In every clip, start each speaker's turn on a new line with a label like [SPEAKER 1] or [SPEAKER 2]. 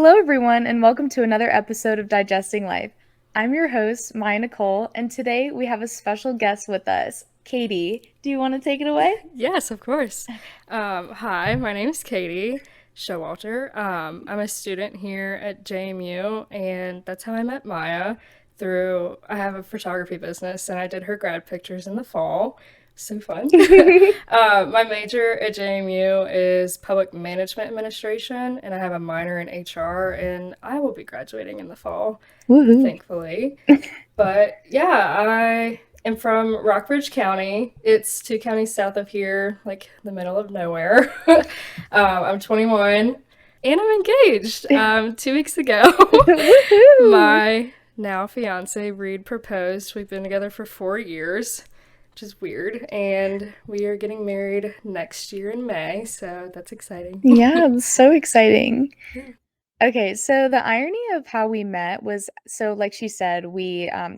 [SPEAKER 1] Hello, everyone, and welcome to another episode of Digesting Life. I'm your host, Maya Nicole, and today we have a special guest with us, Katie. Do you want to take it away?
[SPEAKER 2] Yes, of course. Hi, my name is Katie Showalter. I'm a student here at JMU, and that's how I met Maya I have a photography business, and I did her grad pictures in the fall. So fun. My major at JMU is public management administration, and I have a minor in HR, and I will be graduating in the fall,
[SPEAKER 1] Woohoo.
[SPEAKER 2] thankfully. But yeah, I am from Rockbridge County. It's 2 counties south of here, like the middle of nowhere. I'm 21 and I'm engaged. 2 weeks ago,
[SPEAKER 1] Woohoo.
[SPEAKER 2] my now fiance Reed proposed. We've been together for 4 years, which is weird. And we are getting married next year in May, so that's exciting.
[SPEAKER 1] Yeah, it's so exciting.
[SPEAKER 2] Yeah.
[SPEAKER 1] Okay, so the irony of how we met was like she said,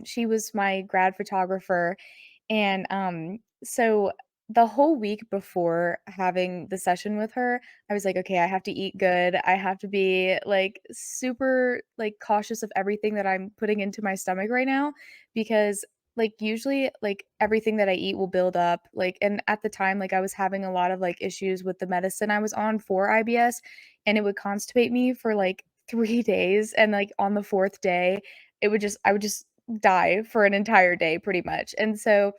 [SPEAKER 1] she was my grad photographer. And so the whole week before having the session with her, I was like, okay, I have to eat good. I have to be like super like cautious of everything that I'm putting into my stomach right now because like usually like everything that I eat will build up like and at the time like I was having a lot of like issues with the medicine I was on for IBS and it would constipate me for like 3 days and like on the 4th day I would just die for an entire day pretty much. And so,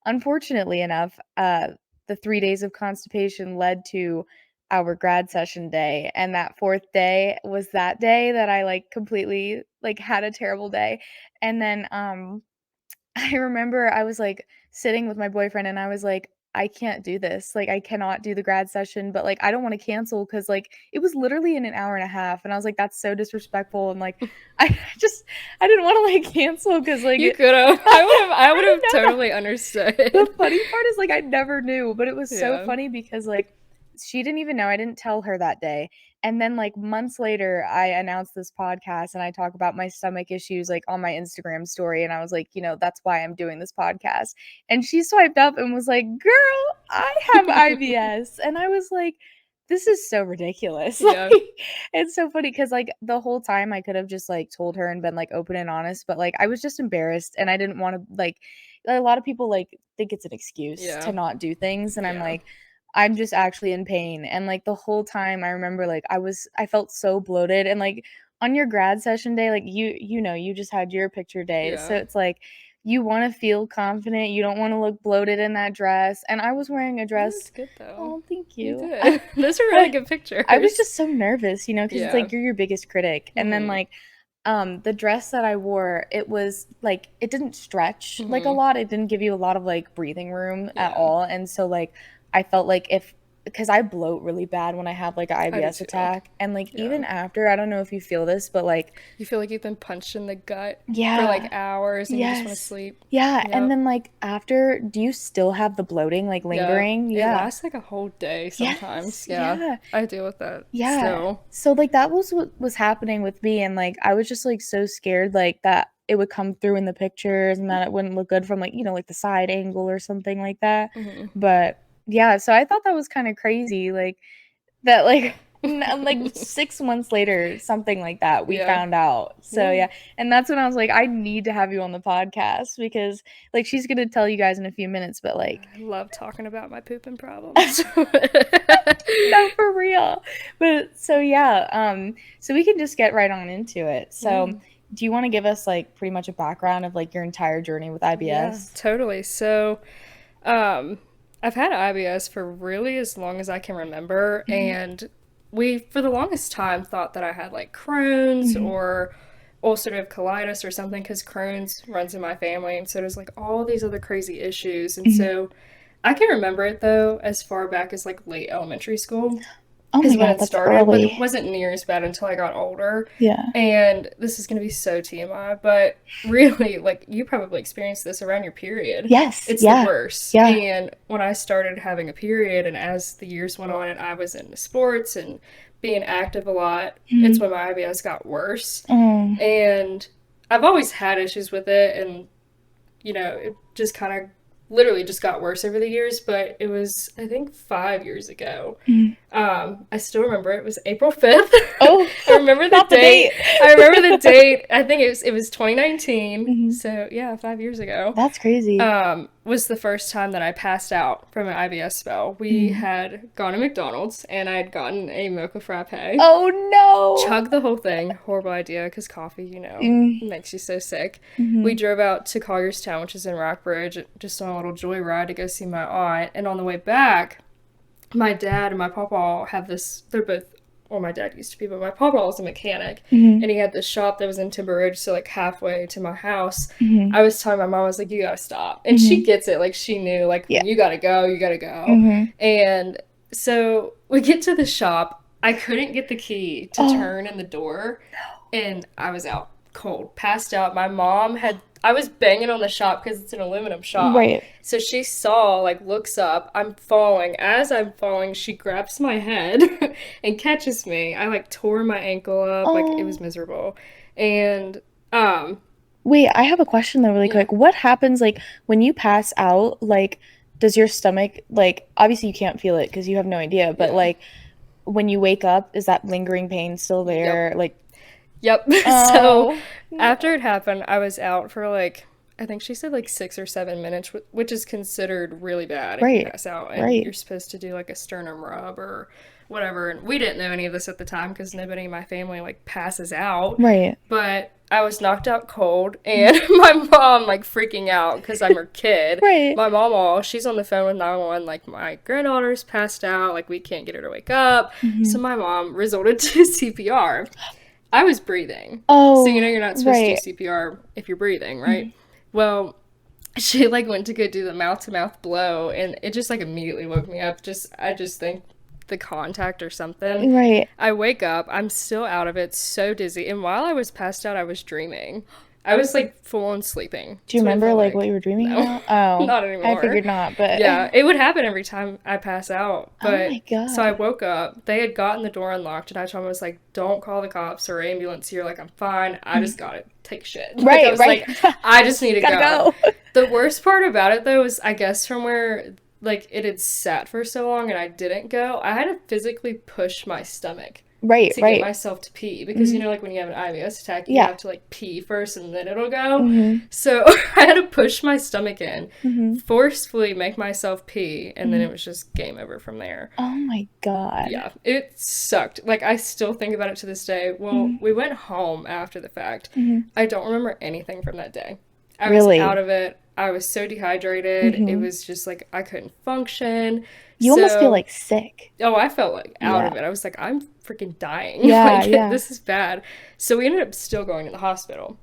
[SPEAKER 1] unfortunately enough, the 3 days of constipation led to our grad session day, and that 4th day was that day that I, like, completely, like, had a terrible day. And then, I remember I was, like, sitting with my boyfriend, and I was like, "I can't do this, like, I cannot do the grad session, but, like, I don't wanna cancel because like, it was literally in an hour and a half, and I was like, "That's so disrespectful," and, like, I just I didn't wanna, like, cancel because like,
[SPEAKER 2] You could have. I would
[SPEAKER 1] I
[SPEAKER 2] have
[SPEAKER 1] didn't know.
[SPEAKER 2] totally
[SPEAKER 1] The
[SPEAKER 2] understood.
[SPEAKER 1] funny part is, like, I never knew, but it was so
[SPEAKER 2] Yeah.
[SPEAKER 1] funny because, like, she didn't even know, I didn't tell her that day, and then, like, months later, I announced this podcast, and I talk about my stomach issues, like, on my Instagram story, and I was like, "That's why I'm doing this podcast," and she swiped up and was like, "Girl, I have IBS," and I was like, "This is so ridiculous," like,
[SPEAKER 2] Yeah.
[SPEAKER 1] it's so funny because like, the whole time I could have just, like, told her and been, like, open and honest, but, like, I was just embarrassed, and I didn't wanna, like a lot of people, like, think it's an excuse to
[SPEAKER 2] Yeah.
[SPEAKER 1] not do things, and I'm
[SPEAKER 2] Yeah.
[SPEAKER 1] like, I'm just actually in pain, and, like, the whole time I remember, like, I felt so bloated, and, like, on your grad session day, like, you just had your picture day, so
[SPEAKER 2] Yeah.
[SPEAKER 1] it's like, you wanna feel confident, you don't wanna look bloated in that dress, and I was wearing a
[SPEAKER 2] That was
[SPEAKER 1] dress.
[SPEAKER 2] good though.
[SPEAKER 1] Oh, thank
[SPEAKER 2] You
[SPEAKER 1] you.
[SPEAKER 2] did. Those are really
[SPEAKER 1] I
[SPEAKER 2] good
[SPEAKER 1] I was
[SPEAKER 2] pictures.
[SPEAKER 1] just so nervous, because it's
[SPEAKER 2] Yeah.
[SPEAKER 1] like you're your biggest critic, and then,
[SPEAKER 2] Mhm.
[SPEAKER 1] like, the dress that I wore, it was, like it didn't stretch, like, a
[SPEAKER 2] Mhm.
[SPEAKER 1] lot, it didn't give you a lot of, like, breathing room at
[SPEAKER 2] Yeah.
[SPEAKER 1] all, and so, like, I felt like if because I bloat really bad when I have, like, a
[SPEAKER 2] I do
[SPEAKER 1] IBS
[SPEAKER 2] too.
[SPEAKER 1] attack, and, like,
[SPEAKER 2] Yeah.
[SPEAKER 1] even after, I don't know if you feel this, but, like
[SPEAKER 2] You feel like you've been punched in the gut for like
[SPEAKER 1] yeah.
[SPEAKER 2] hours and you just want to
[SPEAKER 1] Yes.
[SPEAKER 2] sleep.
[SPEAKER 1] Yeah, and
[SPEAKER 2] Yep.
[SPEAKER 1] then, like, after do you still have the bloating, like,
[SPEAKER 2] Yep.
[SPEAKER 1] lingering?
[SPEAKER 2] It
[SPEAKER 1] Yeah.
[SPEAKER 2] lasts like a whole day sometimes.
[SPEAKER 1] Yes,
[SPEAKER 2] Yeah.
[SPEAKER 1] yeah.
[SPEAKER 2] I deal with that
[SPEAKER 1] Yeah.
[SPEAKER 2] still.
[SPEAKER 1] So, like, that was what was happening with me, and, like, I was just, like, so scared, like, that it would come through in the pictures and that it wouldn't look good from, like, like, the side angle or something like that.
[SPEAKER 2] Mhm.
[SPEAKER 1] But, yeah, so I thought that was kinda crazy, like, that, like, like, 6 months later, something like that, we
[SPEAKER 2] Yeah.
[SPEAKER 1] found out. So,
[SPEAKER 2] Yeah.
[SPEAKER 1] yeah, and that's when I was like, "I need to have you on the podcast," because, like, she's gonna tell you guys in a few minutes, but, like
[SPEAKER 2] I love talking about my pooping problems.
[SPEAKER 1] no, for real. But so yeah, so we can just get right on into it. So,
[SPEAKER 2] Yeah.
[SPEAKER 1] do you want to give us like pretty much a background of like your entire journey with
[SPEAKER 2] Yeah,
[SPEAKER 1] IBS?
[SPEAKER 2] totally. So, um, I've had IBS for really as long as I can remember,
[SPEAKER 1] Mhm,
[SPEAKER 2] and we, for the longest time, thought that I had like Crohn's
[SPEAKER 1] mhm,
[SPEAKER 2] or ulcerative colitis or something because Crohn's runs in my family, and so there's like all these other crazy issues. And
[SPEAKER 1] mhm.
[SPEAKER 2] so I can remember it though as far back as like late elementary school
[SPEAKER 1] Oh my
[SPEAKER 2] is when
[SPEAKER 1] God,
[SPEAKER 2] it
[SPEAKER 1] that's
[SPEAKER 2] started, but it
[SPEAKER 1] early.
[SPEAKER 2] wasn't near as bad until I got older.
[SPEAKER 1] Yeah.
[SPEAKER 2] And this is going to be so TMI, but really, like, you probably experienced this around your period.
[SPEAKER 1] Yes.
[SPEAKER 2] It's the
[SPEAKER 1] Yeah.
[SPEAKER 2] worst.
[SPEAKER 1] Yeah.
[SPEAKER 2] And when I started having a period, and as the years went on, and I was into sports and being active a lot, it's
[SPEAKER 1] Mhm.
[SPEAKER 2] when my IBS got worse.
[SPEAKER 1] Mm.
[SPEAKER 2] And I've always had issues with it, and it just kind of literally just got worse over the years, but it was, I think, 5 years ago.
[SPEAKER 1] Mhm.
[SPEAKER 2] I still remember it was April 5th.
[SPEAKER 1] Oh,
[SPEAKER 2] I remember the
[SPEAKER 1] not the
[SPEAKER 2] date.
[SPEAKER 1] date.
[SPEAKER 2] I remember the date. I think it was 2019.
[SPEAKER 1] Mhm.
[SPEAKER 2] So yeah, 5 years ago.
[SPEAKER 1] That's crazy.
[SPEAKER 2] Was the first time that I passed out from an IBS spell. We
[SPEAKER 1] Mhm.
[SPEAKER 2] had gone to McDonald's and I had gotten a mocha frappe.
[SPEAKER 1] Oh no.
[SPEAKER 2] Chug the whole thing. Horrible idea because coffee,
[SPEAKER 1] Mm.
[SPEAKER 2] makes you so sick. We
[SPEAKER 1] Mhm.
[SPEAKER 2] drove out to Collierstown, which is in Rockbridge, just on a little joyride to go see my aunt. And on the way back, my dad and my papa have this. They're both, well, my dad used to be, but my papa was a mechanic,
[SPEAKER 1] Mhm.
[SPEAKER 2] and he had this shop that was in Timber Ridge, so like halfway to my house.
[SPEAKER 1] Mhm.
[SPEAKER 2] I was telling my mom, I was like, "You gotta stop," and she
[SPEAKER 1] Mhm.
[SPEAKER 2] gets it. Like she knew, like
[SPEAKER 1] Yeah.
[SPEAKER 2] when you gotta go, you gotta go.
[SPEAKER 1] Mhm.
[SPEAKER 2] And so we get to the shop. I couldn't get the key to
[SPEAKER 1] Oh
[SPEAKER 2] turn in the door, and I was out cold, passed out. My mom had. I was banging on the shop because it's an aluminum
[SPEAKER 1] no.
[SPEAKER 2] shop.
[SPEAKER 1] Right.
[SPEAKER 2] So she saw, like, looks up. I'm falling. As I'm falling, she grabs my head and catches me. I, like, tore my ankle up. Like, it was
[SPEAKER 1] Oh.
[SPEAKER 2] miserable. And, um,
[SPEAKER 1] Wait, I have a question though, really
[SPEAKER 2] yeah,
[SPEAKER 1] quick. What happens like when you pass out? Like, does your stomach like obviously you can't feel it because you have no idea, but
[SPEAKER 2] yeah.
[SPEAKER 1] like when you wake up, is that lingering pain still
[SPEAKER 2] Yep.
[SPEAKER 1] there? Like,
[SPEAKER 2] Yep. So
[SPEAKER 1] oh
[SPEAKER 2] after
[SPEAKER 1] no.
[SPEAKER 2] it happened, I was out for like, I think she said like 6 or 7 minutes, which is considered really bad if you
[SPEAKER 1] Right.
[SPEAKER 2] pass out. And
[SPEAKER 1] Right.
[SPEAKER 2] you're supposed to do like a sternum rub or whatever. And we didn't know any of this at the time because nobody in my family like passes out.
[SPEAKER 1] Right.
[SPEAKER 2] But I was knocked out cold, and my mom like freaking out because I'm her kid.
[SPEAKER 1] Right.
[SPEAKER 2] My mom, she's on the phone with 911, like my granddaughter's passed out, like we can't get her to wake up. So
[SPEAKER 1] Hmm.
[SPEAKER 2] my mom resorted to CPR. I was breathing. So
[SPEAKER 1] Oh,
[SPEAKER 2] you're not supposed to do
[SPEAKER 1] right.
[SPEAKER 2] CPR if you're breathing, right?
[SPEAKER 1] Mhm.
[SPEAKER 2] Well, she like went to go do the mouth to mouth blow and it just like immediately woke me up. I just think the contact or something.
[SPEAKER 1] Right.
[SPEAKER 2] I wake up, I'm still out of it, so dizzy. And while I was passed out, I was dreaming. I was like full on sleeping.
[SPEAKER 1] Do you
[SPEAKER 2] That's what it
[SPEAKER 1] remember
[SPEAKER 2] felt
[SPEAKER 1] like what
[SPEAKER 2] like.
[SPEAKER 1] you were dreaming
[SPEAKER 2] No,
[SPEAKER 1] about? Oh,
[SPEAKER 2] not
[SPEAKER 1] I
[SPEAKER 2] anymore.
[SPEAKER 1] figured not, but
[SPEAKER 2] Yeah, it would happen every time I pass out.
[SPEAKER 1] oh my
[SPEAKER 2] But so I
[SPEAKER 1] God.
[SPEAKER 2] woke up. They had gotten the door unlocked, and I told them I was like, "Don't call the cops or ambulance here. Like I'm fine. I
[SPEAKER 1] Mhm.
[SPEAKER 2] just gotta take shit." Like I
[SPEAKER 1] Right,
[SPEAKER 2] was
[SPEAKER 1] right.
[SPEAKER 2] like, "I just need to
[SPEAKER 1] Gotta
[SPEAKER 2] go."
[SPEAKER 1] go.
[SPEAKER 2] The worst part about it though is I guess from where like it had sat for so long and I didn't go, I had to physically push my stomach
[SPEAKER 1] Right,
[SPEAKER 2] to get
[SPEAKER 1] right.
[SPEAKER 2] myself to pee because
[SPEAKER 1] Hmm.
[SPEAKER 2] like when you have an IBS attack, you
[SPEAKER 1] Yeah.
[SPEAKER 2] have to like pee first and then it'll go.
[SPEAKER 1] Hmm.
[SPEAKER 2] So I had to push my stomach in,
[SPEAKER 1] Hmm.
[SPEAKER 2] forcefully make myself pee, and then
[SPEAKER 1] Hmm.
[SPEAKER 2] it was just game over from there.
[SPEAKER 1] Oh my God.
[SPEAKER 2] Yeah, it sucked. Like I still think about it to this day. Well,
[SPEAKER 1] Hmm.
[SPEAKER 2] we went home after the fact.
[SPEAKER 1] Hmm.
[SPEAKER 2] I don't remember anything from that day. I was out
[SPEAKER 1] Really?
[SPEAKER 2] of it. I was so dehydrated. It
[SPEAKER 1] Hmm.
[SPEAKER 2] was just like I couldn't function.
[SPEAKER 1] You almost feel
[SPEAKER 2] So,
[SPEAKER 1] like sick.
[SPEAKER 2] oh, I felt like out
[SPEAKER 1] Yeah.
[SPEAKER 2] of it. I was like, I'm freaking dying.
[SPEAKER 1] Yeah,
[SPEAKER 2] Like,
[SPEAKER 1] yeah.
[SPEAKER 2] this is bad. So, we ended up still going to the hospital.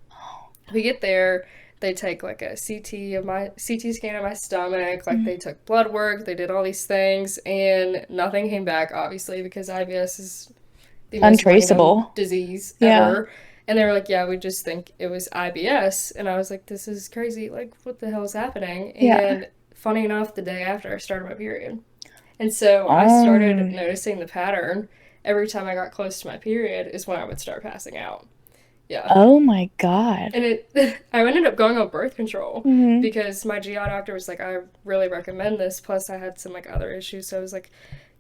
[SPEAKER 2] We get there, they take like a CT scan of my stomach, like
[SPEAKER 1] Mhm.
[SPEAKER 2] they took blood work, they did all these things, and nothing came back, obviously, because IBS is the most random
[SPEAKER 1] Untraceable.
[SPEAKER 2] disease
[SPEAKER 1] Yeah.
[SPEAKER 2] ever. And they were like, yeah, we just think it was IBS. And I was like, this is crazy. Like, what the hell is happening?
[SPEAKER 1] Yeah.
[SPEAKER 2] And funny enough, the day after I started my period. And so I started
[SPEAKER 1] Um.
[SPEAKER 2] noticing the pattern. Every time I got close to my period is when I would start passing out. Yeah.
[SPEAKER 1] Oh my God.
[SPEAKER 2] And I ended up going on birth control
[SPEAKER 1] Hmm.
[SPEAKER 2] because my GI doctor was like, I really recommend this. Plus, I had some like other issues, so I was like,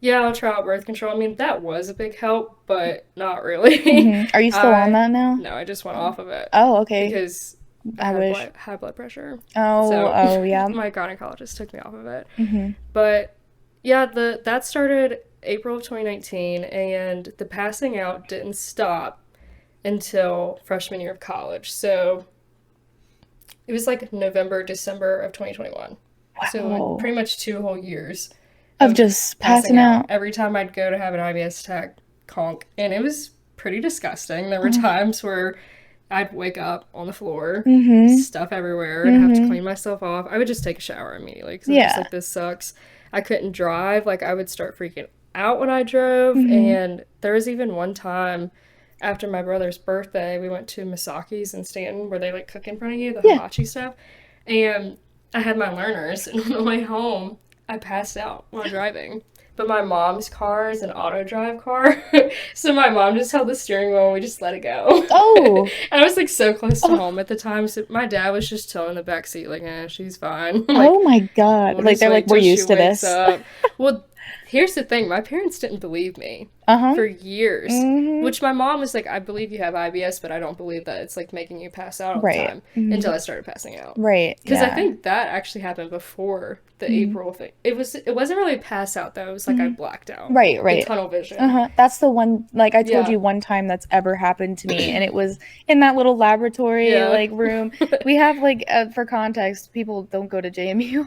[SPEAKER 2] yeah, I'll try out birth control. I mean, that was a big help, but not really.
[SPEAKER 1] Hmm. Are you still on
[SPEAKER 2] I
[SPEAKER 1] that now?
[SPEAKER 2] No, I just went off of it
[SPEAKER 1] Oh, okay.
[SPEAKER 2] because I
[SPEAKER 1] I
[SPEAKER 2] had
[SPEAKER 1] wish.
[SPEAKER 2] high blood pressure.
[SPEAKER 1] Oh,
[SPEAKER 2] So
[SPEAKER 1] oh yeah.
[SPEAKER 2] my gynecologist took me off of it.
[SPEAKER 1] Hmm.
[SPEAKER 2] But yeah, the that started April of 2019, and the passing out didn't stop until freshman year of college. So it was like November, December of 2021. So like
[SPEAKER 1] Wow.
[SPEAKER 2] pretty much 2 whole years
[SPEAKER 1] Of
[SPEAKER 2] of
[SPEAKER 1] just
[SPEAKER 2] passing
[SPEAKER 1] passing
[SPEAKER 2] out.
[SPEAKER 1] out.
[SPEAKER 2] Every time I'd go to have an IBS attack, conk, and it was pretty disgusting. There were
[SPEAKER 1] Oh.
[SPEAKER 2] times where I'd wake up on the floor,
[SPEAKER 1] Hmm.
[SPEAKER 2] stuff everywhere, and have to
[SPEAKER 1] Hmm.
[SPEAKER 2] clean myself off. I would just take a shower immediately because I was just
[SPEAKER 1] Yeah.
[SPEAKER 2] like, this sucks. I couldn't drive. Like, I would start freaking out when I drove.
[SPEAKER 1] Hmm.
[SPEAKER 2] And there was even one time after my brother's birthday, we went to Misaki's in Stanton where they like cook in front of you, the
[SPEAKER 1] Yeah.
[SPEAKER 2] hibachi stuff. And I had my learners, and on the way home, I passed out while driving. but my mom's car is an auto drive car. So my mom just held the steering wheel and we just let it go.
[SPEAKER 1] Oh.
[SPEAKER 2] And I was like so close to
[SPEAKER 1] Oh,
[SPEAKER 2] home at the time. So my dad was just chilling in the back seat, like, she's fine. Like,
[SPEAKER 1] oh my God.
[SPEAKER 2] we'll
[SPEAKER 1] Like
[SPEAKER 2] just
[SPEAKER 1] they're like,
[SPEAKER 2] wait
[SPEAKER 1] we're
[SPEAKER 2] till she
[SPEAKER 1] used to
[SPEAKER 2] wakes
[SPEAKER 1] this.
[SPEAKER 2] up. Well, here's the thing, my parents didn't believe me
[SPEAKER 1] Uh-huh.
[SPEAKER 2] for years.
[SPEAKER 1] Hmm.
[SPEAKER 2] Which my mom was like, I believe you have IBS, but I don't believe that it's like making you pass out all the
[SPEAKER 1] Right.
[SPEAKER 2] time
[SPEAKER 1] Hmm.
[SPEAKER 2] until I started passing out.
[SPEAKER 1] Right.
[SPEAKER 2] Because I
[SPEAKER 1] Yeah.
[SPEAKER 2] think that actually happened before the
[SPEAKER 1] Hmm.
[SPEAKER 2] April thing. It wasn't really pass out though. It was like I
[SPEAKER 1] Hmm.
[SPEAKER 2] blacked out.
[SPEAKER 1] Right,
[SPEAKER 2] The
[SPEAKER 1] right.
[SPEAKER 2] tunnel vision.
[SPEAKER 1] Uh-huh. That's the one, like I told
[SPEAKER 2] Yeah.
[SPEAKER 1] you one time that's ever happened to me, and it was in that little laboratory
[SPEAKER 2] Yeah.
[SPEAKER 1] like room. We have like for context, people don't go to JMU,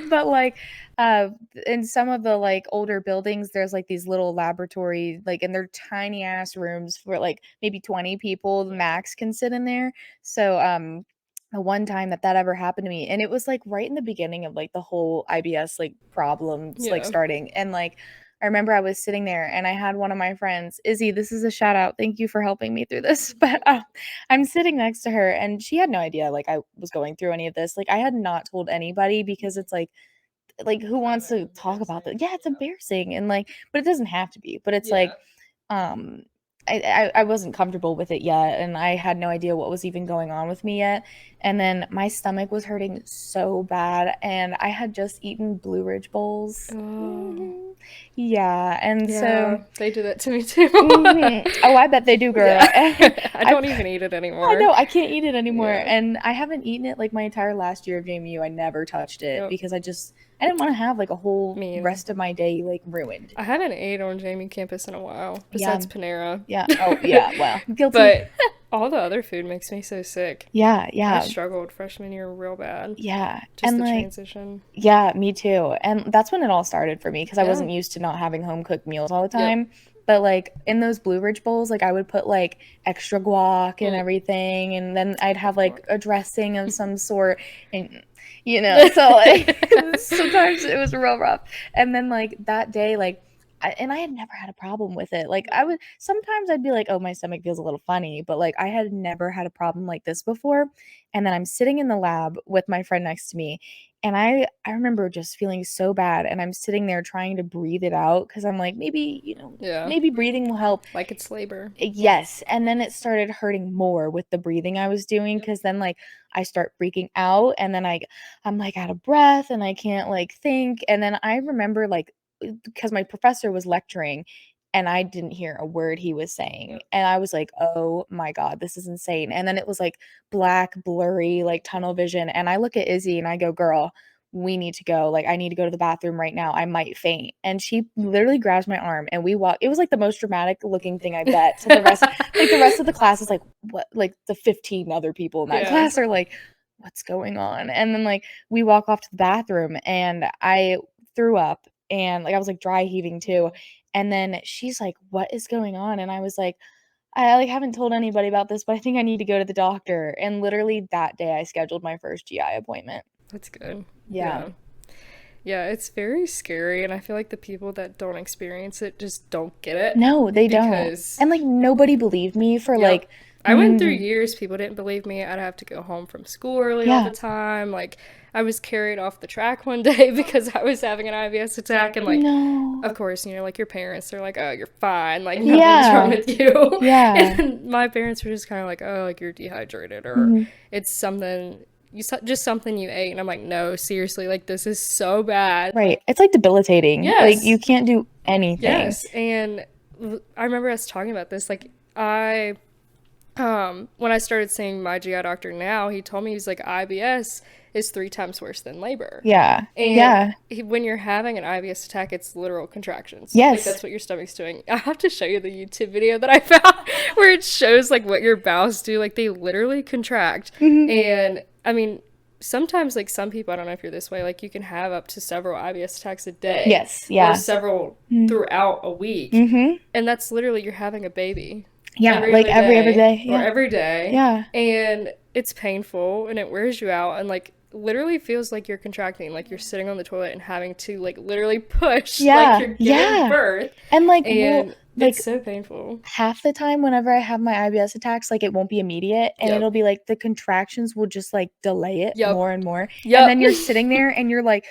[SPEAKER 1] but like uh in some of the like older buildings, there's like these little laboratory, like and they're tiny ass rooms for like maybe 20 people max can sit in there. So the one time that ever happened to me, and it was like right in the beginning of like the whole IBS like problems like
[SPEAKER 2] Yeah.
[SPEAKER 1] starting, and like I remember I was sitting there and I had one of my friends, Izzy, this is a shout out. Thank you for helping me through this. But I'm sitting next to her and she had no idea like I was going through any of this. Like I had not told anybody because it's like who wants to talk about that? Yeah, it's embarrassing and like but it doesn't have to be. But it's like
[SPEAKER 2] Yeah.
[SPEAKER 1] um I wasn't comfortable with it yet and I had no idea what was even going on with me yet. And then my stomach was hurting so bad and I had just eaten Blue Ridge bowls.
[SPEAKER 2] Oh.
[SPEAKER 1] Yeah, and so
[SPEAKER 2] Yeah. They do that to me too.
[SPEAKER 1] Oh, I bet they do, girl.
[SPEAKER 2] Yeah.
[SPEAKER 1] And
[SPEAKER 2] I
[SPEAKER 1] I
[SPEAKER 2] don't even eat it
[SPEAKER 1] I
[SPEAKER 2] anymore.
[SPEAKER 1] know I can't eat it anymore,
[SPEAKER 2] Yeah.
[SPEAKER 1] and I haven't eaten it like my entire last year of JMU. I never touched it
[SPEAKER 2] Yep.
[SPEAKER 1] because I didn't want to have like a whole
[SPEAKER 2] Me either.
[SPEAKER 1] rest of my day like ruined.
[SPEAKER 2] I haven't ate on Jamie campus in a while,
[SPEAKER 1] Yeah,
[SPEAKER 2] besides Panera.
[SPEAKER 1] yeah. Oh, yeah. Well, guilty.
[SPEAKER 2] But all the other food makes me so sick.
[SPEAKER 1] Yeah,
[SPEAKER 2] I
[SPEAKER 1] yeah,
[SPEAKER 2] struggled freshman year real bad.
[SPEAKER 1] yeah.
[SPEAKER 2] Just
[SPEAKER 1] And
[SPEAKER 2] the
[SPEAKER 1] like,
[SPEAKER 2] transition.
[SPEAKER 1] yeah, me too. And that's when it all started for me because I
[SPEAKER 2] Yeah.
[SPEAKER 1] wasn't used to not having home cooked meals all the
[SPEAKER 2] Yep.
[SPEAKER 1] time. But like in those Blue Ridge bowls, like I would put like extra guac and
[SPEAKER 2] Mm.
[SPEAKER 1] everything, and then I'd have
[SPEAKER 2] Love
[SPEAKER 1] like
[SPEAKER 2] guac.
[SPEAKER 1] a dressing of some sort, and so like sometimes it was real rough. And then like that day, like and I had never had a problem with it. Like I would sometimes I'd be like, oh, my stomach feels a little funny, but like I had never had a problem like this before. And then I'm sitting in the lab with my friend next to me, and I remember just feeling so bad, and I'm sitting there trying to breathe it out because I'm like, maybe,
[SPEAKER 2] Yeah.
[SPEAKER 1] maybe breathing will help.
[SPEAKER 2] Like it's labor.
[SPEAKER 1] Yes, and then it started hurting more with the breathing I was doing
[SPEAKER 2] Yep.
[SPEAKER 1] because then, like, I start freaking out, and then I'm, like, out of breath, and I can't, like, think, and then I remember, like, because my professor was lecturing, and I didn't hear a word he was saying,
[SPEAKER 2] Yep.
[SPEAKER 1] and I was like, "Oh my god, this is insane," and then it was, like, black, blurry, like, tunnel vision, and I look at Izzy and I go, "Girl, we need to go, like, I need to go to the bathroom right now, I might faint," and she literally grabs my arm, and we walk it was, like, the most dramatic looking thing I bet to the rest of the class is like, "What?" Like, the 15 other people in that
[SPEAKER 2] Yeah.
[SPEAKER 1] class are like, "What's going on?" And then, like, we walk off to the bathroom, and I threw up, and, like, I was, like, dry heaving too, and then she's like, "What is going on?" And I was like, "I, like, haven't told anybody about this, but I think I need to go to the doctor," and literally that day, I scheduled my first GI appointment.
[SPEAKER 2] That's good.
[SPEAKER 1] Yeah.
[SPEAKER 2] Yeah. Yeah, it's very scary, and I feel like the people that don't experience it just don't get it
[SPEAKER 1] No, they don't.
[SPEAKER 2] because,
[SPEAKER 1] And, like, nobody believed me for,
[SPEAKER 2] yep.
[SPEAKER 1] like
[SPEAKER 2] I went through years, people didn't believe me. I'd have to go home from school early all
[SPEAKER 1] yeah.
[SPEAKER 2] the time. Like, I was carried off the track one day because I was having an IBS attack, and, like,
[SPEAKER 1] No.
[SPEAKER 2] of course, like your parents, they're like, oh, you're fine, like, nothing's wrong
[SPEAKER 1] Yeah.
[SPEAKER 2] with you.
[SPEAKER 1] Yeah.
[SPEAKER 2] And my parents were just kind of like, oh, like, you're dehydrated, or
[SPEAKER 1] Mhm.
[SPEAKER 2] it's something, just something you ate. And I'm like, no, seriously, like, this is so bad.
[SPEAKER 1] Right. It's, like, debilitating. Like, you
[SPEAKER 2] Yes.
[SPEAKER 1] can't do anything.
[SPEAKER 2] Yes. And I remember us talking about this. Like, when I started seeing my GI doctor now, he told me, he's like, IBS is 3 times worse than labor.
[SPEAKER 1] Yeah.
[SPEAKER 2] And
[SPEAKER 1] Yeah.
[SPEAKER 2] when you're having an IBS attack, it's literal contractions. Like,
[SPEAKER 1] Yes.
[SPEAKER 2] that's what your stomach's doing. I have to show you the YouTube video that I found where it shows, like, what your bowels do. Like, they literally contract.
[SPEAKER 1] Mhm.
[SPEAKER 2] And, I mean, sometimes, like, some people, I don't know if you're this way, like, you can have up to several IBS attacks a day.
[SPEAKER 1] Yes.
[SPEAKER 2] Or
[SPEAKER 1] Yeah.
[SPEAKER 2] several
[SPEAKER 1] Mhm.
[SPEAKER 2] throughout a week.
[SPEAKER 1] Mhm.
[SPEAKER 2] And that's literally, you're having a baby.
[SPEAKER 1] Yeah,
[SPEAKER 2] Every
[SPEAKER 1] like,
[SPEAKER 2] other
[SPEAKER 1] every other
[SPEAKER 2] day.
[SPEAKER 1] day.
[SPEAKER 2] Or
[SPEAKER 1] Yeah.
[SPEAKER 2] every day.
[SPEAKER 1] Yeah.
[SPEAKER 2] And it's painful and it wears you out, and, like, literally feels like you're contracting, like you're sitting on the toilet and having to, like, literally push, like
[SPEAKER 1] Yeah.
[SPEAKER 2] you're giving
[SPEAKER 1] Yeah.
[SPEAKER 2] birth.
[SPEAKER 1] And, like, well,
[SPEAKER 2] And It's
[SPEAKER 1] like,
[SPEAKER 2] so painful.
[SPEAKER 1] half the time whenever I have my IBS attacks, like, it won't be immediate, and
[SPEAKER 2] Yep.
[SPEAKER 1] it'll be, like, the contractions will just, like, delay it
[SPEAKER 2] Yep.
[SPEAKER 1] more and more, and
[SPEAKER 2] Yep.
[SPEAKER 1] then you're sitting there and you're like,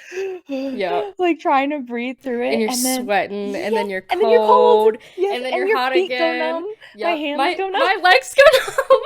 [SPEAKER 2] Yep.
[SPEAKER 1] like, trying to breathe through
[SPEAKER 2] And
[SPEAKER 1] it,
[SPEAKER 2] you're
[SPEAKER 1] and then
[SPEAKER 2] sweating, and
[SPEAKER 1] yes,
[SPEAKER 2] then you're
[SPEAKER 1] and then you're cold.
[SPEAKER 2] cold,
[SPEAKER 1] Yes,
[SPEAKER 2] and then
[SPEAKER 1] and
[SPEAKER 2] you're
[SPEAKER 1] your
[SPEAKER 2] hot
[SPEAKER 1] feet go
[SPEAKER 2] again.
[SPEAKER 1] numb, my
[SPEAKER 2] Yep.
[SPEAKER 1] hands
[SPEAKER 2] My
[SPEAKER 1] go numb.
[SPEAKER 2] my legs go numb.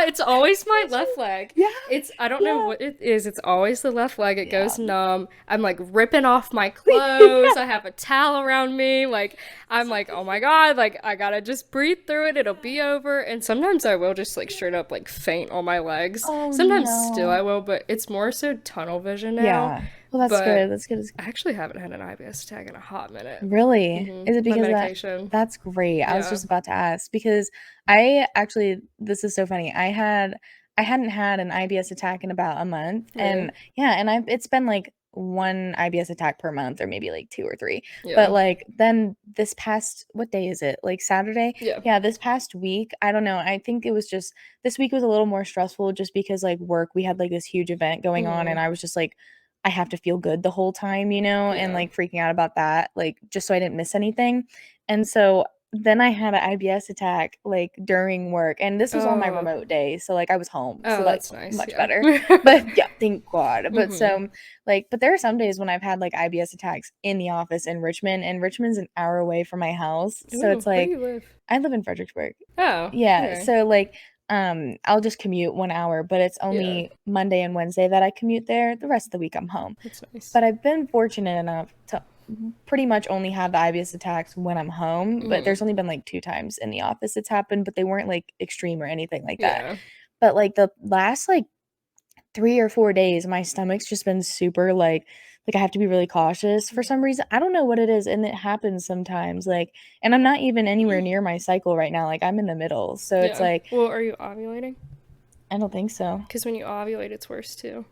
[SPEAKER 2] It's always my
[SPEAKER 1] Me
[SPEAKER 2] left
[SPEAKER 1] too.
[SPEAKER 2] leg.
[SPEAKER 1] Yeah,
[SPEAKER 2] It's I don't know
[SPEAKER 1] yeah,
[SPEAKER 2] what it is. It's always the left leg. It
[SPEAKER 1] yeah.
[SPEAKER 2] goes numb. I'm like ripping off my clothes. I have a towel around me. Like I'm like, oh my god, like I gotta just breathe through it. It'll be over. And sometimes I will just like straight up like faint on my legs.
[SPEAKER 1] Oh,
[SPEAKER 2] Sometimes still
[SPEAKER 1] no.
[SPEAKER 2] I will, but it's more so tunnel vision now.
[SPEAKER 1] Yeah. Well, that's good,
[SPEAKER 2] But
[SPEAKER 1] that's good.
[SPEAKER 2] I actually haven't had an IBS attack in a hot minute.
[SPEAKER 1] Really? Is it
[SPEAKER 2] My
[SPEAKER 1] because of that?
[SPEAKER 2] medication.
[SPEAKER 1] That's great. I was
[SPEAKER 2] Yeah.
[SPEAKER 1] just about to ask because I actually this is so funny. I hadn't had an IBS attack in about a month,
[SPEAKER 2] Really?
[SPEAKER 1] and yeah, and I've it's been like one IBS attack per month or maybe like 2 or 3. But
[SPEAKER 2] Yeah.
[SPEAKER 1] like then this past what day is it? Like Saturday?
[SPEAKER 2] Yeah.
[SPEAKER 1] Yeah, this past week, I don't know. I think it was just this week was a little more stressful just because like work, we had like this huge event going on and
[SPEAKER 2] Mm.
[SPEAKER 1] I was just like I have to feel good the whole time, and
[SPEAKER 2] Yeah.
[SPEAKER 1] like freaking out about that, like just so I didn't miss anything. And so then I had an IBS attack like during work, and this was on my
[SPEAKER 2] Oh.
[SPEAKER 1] remote day. So like I was home. So
[SPEAKER 2] Oh,
[SPEAKER 1] like
[SPEAKER 2] that's nice.
[SPEAKER 1] much
[SPEAKER 2] Yeah.
[SPEAKER 1] better. But yeah, thank God. But
[SPEAKER 2] Mhm.
[SPEAKER 1] so like, but there are some days when I've had like IBS attacks in the office in Richmond, and Richmond's an hour away from my house. So
[SPEAKER 2] Ooh,
[SPEAKER 1] it's
[SPEAKER 2] where do
[SPEAKER 1] like
[SPEAKER 2] you live?
[SPEAKER 1] I live in Fredericksburg.
[SPEAKER 2] Oh,
[SPEAKER 1] Yeah,
[SPEAKER 2] okay.
[SPEAKER 1] so, like, I'll just commute 1 hour, but it's
[SPEAKER 2] Yeah,
[SPEAKER 1] only Monday and Wednesday that I commute there, the rest of the week I'm home.
[SPEAKER 2] that's nice.
[SPEAKER 1] But I've been fortunate enough to pretty much only have the IBS attacks when I'm home, but
[SPEAKER 2] Mhm.
[SPEAKER 1] there's only been, like, 2 times in the office it's happened, but they weren't, like, extreme or anything like that.
[SPEAKER 2] Yeah.
[SPEAKER 1] But, like, the last, like, 3 or 4 days, my stomach's just been super, I have to be really cautious for some reason. I don't know what it is, and it happens sometimes, like and I'm not even anywhere near my cycle right now, like, I'm in the middle, so it's
[SPEAKER 2] Yeah.
[SPEAKER 1] like
[SPEAKER 2] Well, are you ovulating?
[SPEAKER 1] I don't think so.
[SPEAKER 2] Because when you ovulate, it's worse too.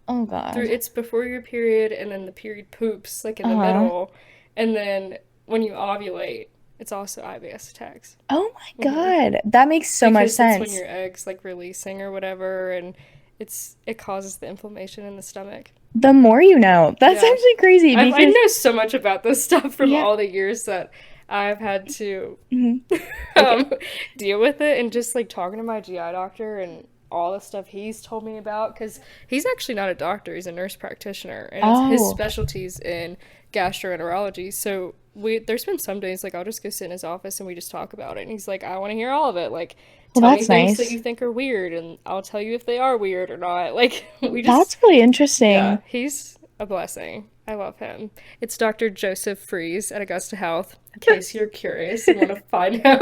[SPEAKER 1] Oh god.
[SPEAKER 2] It's before your period, and then the period poops like in the
[SPEAKER 1] Uh-huh.
[SPEAKER 2] middle, and then when you ovulate, it's also IBS attacks.
[SPEAKER 1] Oh my
[SPEAKER 2] hmm
[SPEAKER 1] god, that makes so much
[SPEAKER 2] Because that's when
[SPEAKER 1] sense.
[SPEAKER 2] your eggs like releasing or whatever, and it causes the inflammation in the stomach.
[SPEAKER 1] The more you know. That's
[SPEAKER 2] Yeah.
[SPEAKER 1] actually crazy
[SPEAKER 2] I
[SPEAKER 1] because
[SPEAKER 2] know so much about this stuff from
[SPEAKER 1] yeah,
[SPEAKER 2] all the years that I've had to
[SPEAKER 1] mhm. Okay.
[SPEAKER 2] um, deal with it, and just like talking to my GI doctor and all the stuff he's told me about, because he's actually not a doctor, he's a nurse practitioner, and his
[SPEAKER 1] Oh,
[SPEAKER 2] specialty's in gastroenterology. So there's been some days like I'll just go sit in his office and we just talk about it, and he's like, I want to hear all of it, like
[SPEAKER 1] well,
[SPEAKER 2] tell me
[SPEAKER 1] that's
[SPEAKER 2] things that you
[SPEAKER 1] nice.
[SPEAKER 2] think are weird and I'll tell you if they are weird or not. Like we just
[SPEAKER 1] That's really
[SPEAKER 2] yeah,
[SPEAKER 1] interesting.
[SPEAKER 2] he's a blessing. I love him. It's Dr. Joseph Fries at Augusta Health, in case you're curious and want to find him.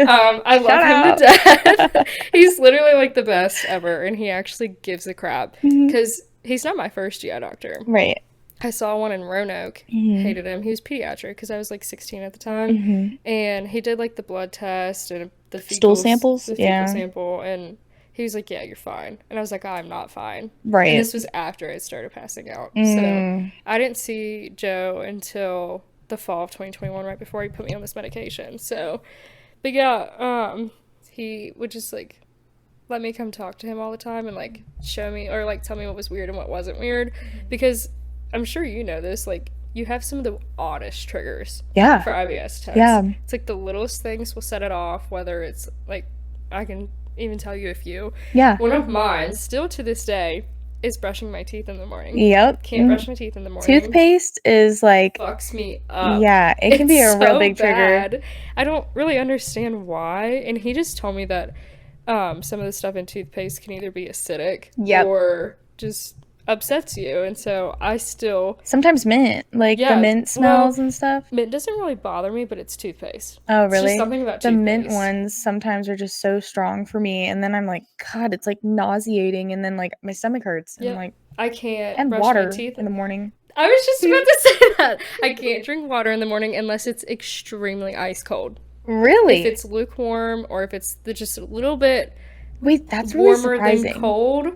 [SPEAKER 2] I love
[SPEAKER 1] Shout
[SPEAKER 2] him to
[SPEAKER 1] out.
[SPEAKER 2] death. He's literally like the best ever, and he actually gives a crap.
[SPEAKER 1] Mhm.
[SPEAKER 2] Because he's not my first GI doctor.
[SPEAKER 1] Right.
[SPEAKER 2] I saw one in Roanoke,
[SPEAKER 1] Mhm.
[SPEAKER 2] hated him. He was pediatric because I was like 16 at the time.
[SPEAKER 1] Mhm.
[SPEAKER 2] And he did like the blood test and
[SPEAKER 1] Stool samples?
[SPEAKER 2] the fecal
[SPEAKER 1] Yeah.
[SPEAKER 2] sample, and he was like, "Yeah, you're fine." And I was like, "I'm not fine." And
[SPEAKER 1] Right.
[SPEAKER 2] this was after I started passing out. So
[SPEAKER 1] Mm.
[SPEAKER 2] I didn't see Joe until the fall of 2021, right before he put me on this medication. So, but yeah, he would just like let me come talk to him all the time and like show me or like tell me what was weird and what wasn't weird, because I'm sure you know this, like you have some of the oddest triggers
[SPEAKER 1] Yeah.
[SPEAKER 2] for IBS attacks.
[SPEAKER 1] Yeah.
[SPEAKER 2] It's like the littlest things will set it off, whether it's like I can even tell you a few.
[SPEAKER 1] Yeah.
[SPEAKER 2] One of mine, still to this day, is brushing my teeth in the morning.
[SPEAKER 1] Yep.
[SPEAKER 2] Can't brush my teeth in the morning.
[SPEAKER 1] Toothpaste is like
[SPEAKER 2] Fucks me up.
[SPEAKER 1] yeah, it can be
[SPEAKER 2] It's
[SPEAKER 1] a real
[SPEAKER 2] so
[SPEAKER 1] big trigger.
[SPEAKER 2] bad. I don't really understand why. And he just told me that some of the stuff in toothpaste can either be acidic
[SPEAKER 1] Yep.
[SPEAKER 2] or just upsets you. And so I still,
[SPEAKER 1] Sometimes mint, like the
[SPEAKER 2] yeah,
[SPEAKER 1] mint
[SPEAKER 2] well,
[SPEAKER 1] smells and stuff.
[SPEAKER 2] it doesn't really bother me, but it's toothpaste.
[SPEAKER 1] Oh,
[SPEAKER 2] It's just
[SPEAKER 1] really?
[SPEAKER 2] something about
[SPEAKER 1] The mint
[SPEAKER 2] toothpaste.
[SPEAKER 1] ones sometimes are just so strong for me, and then I'm like, God, it's like nauseating, and then like my stomach hurts, and
[SPEAKER 2] Yep.
[SPEAKER 1] like,
[SPEAKER 2] I can't
[SPEAKER 1] and
[SPEAKER 2] brush my
[SPEAKER 1] water
[SPEAKER 2] teeth.
[SPEAKER 1] in the morning.
[SPEAKER 2] I was just about to say that. I can't drink water in the morning unless it's extremely ice cold. If
[SPEAKER 1] Really?
[SPEAKER 2] it's lukewarm or if it's just a little bit
[SPEAKER 1] Wait, that's really
[SPEAKER 2] warmer than
[SPEAKER 1] surprising.
[SPEAKER 2] cold,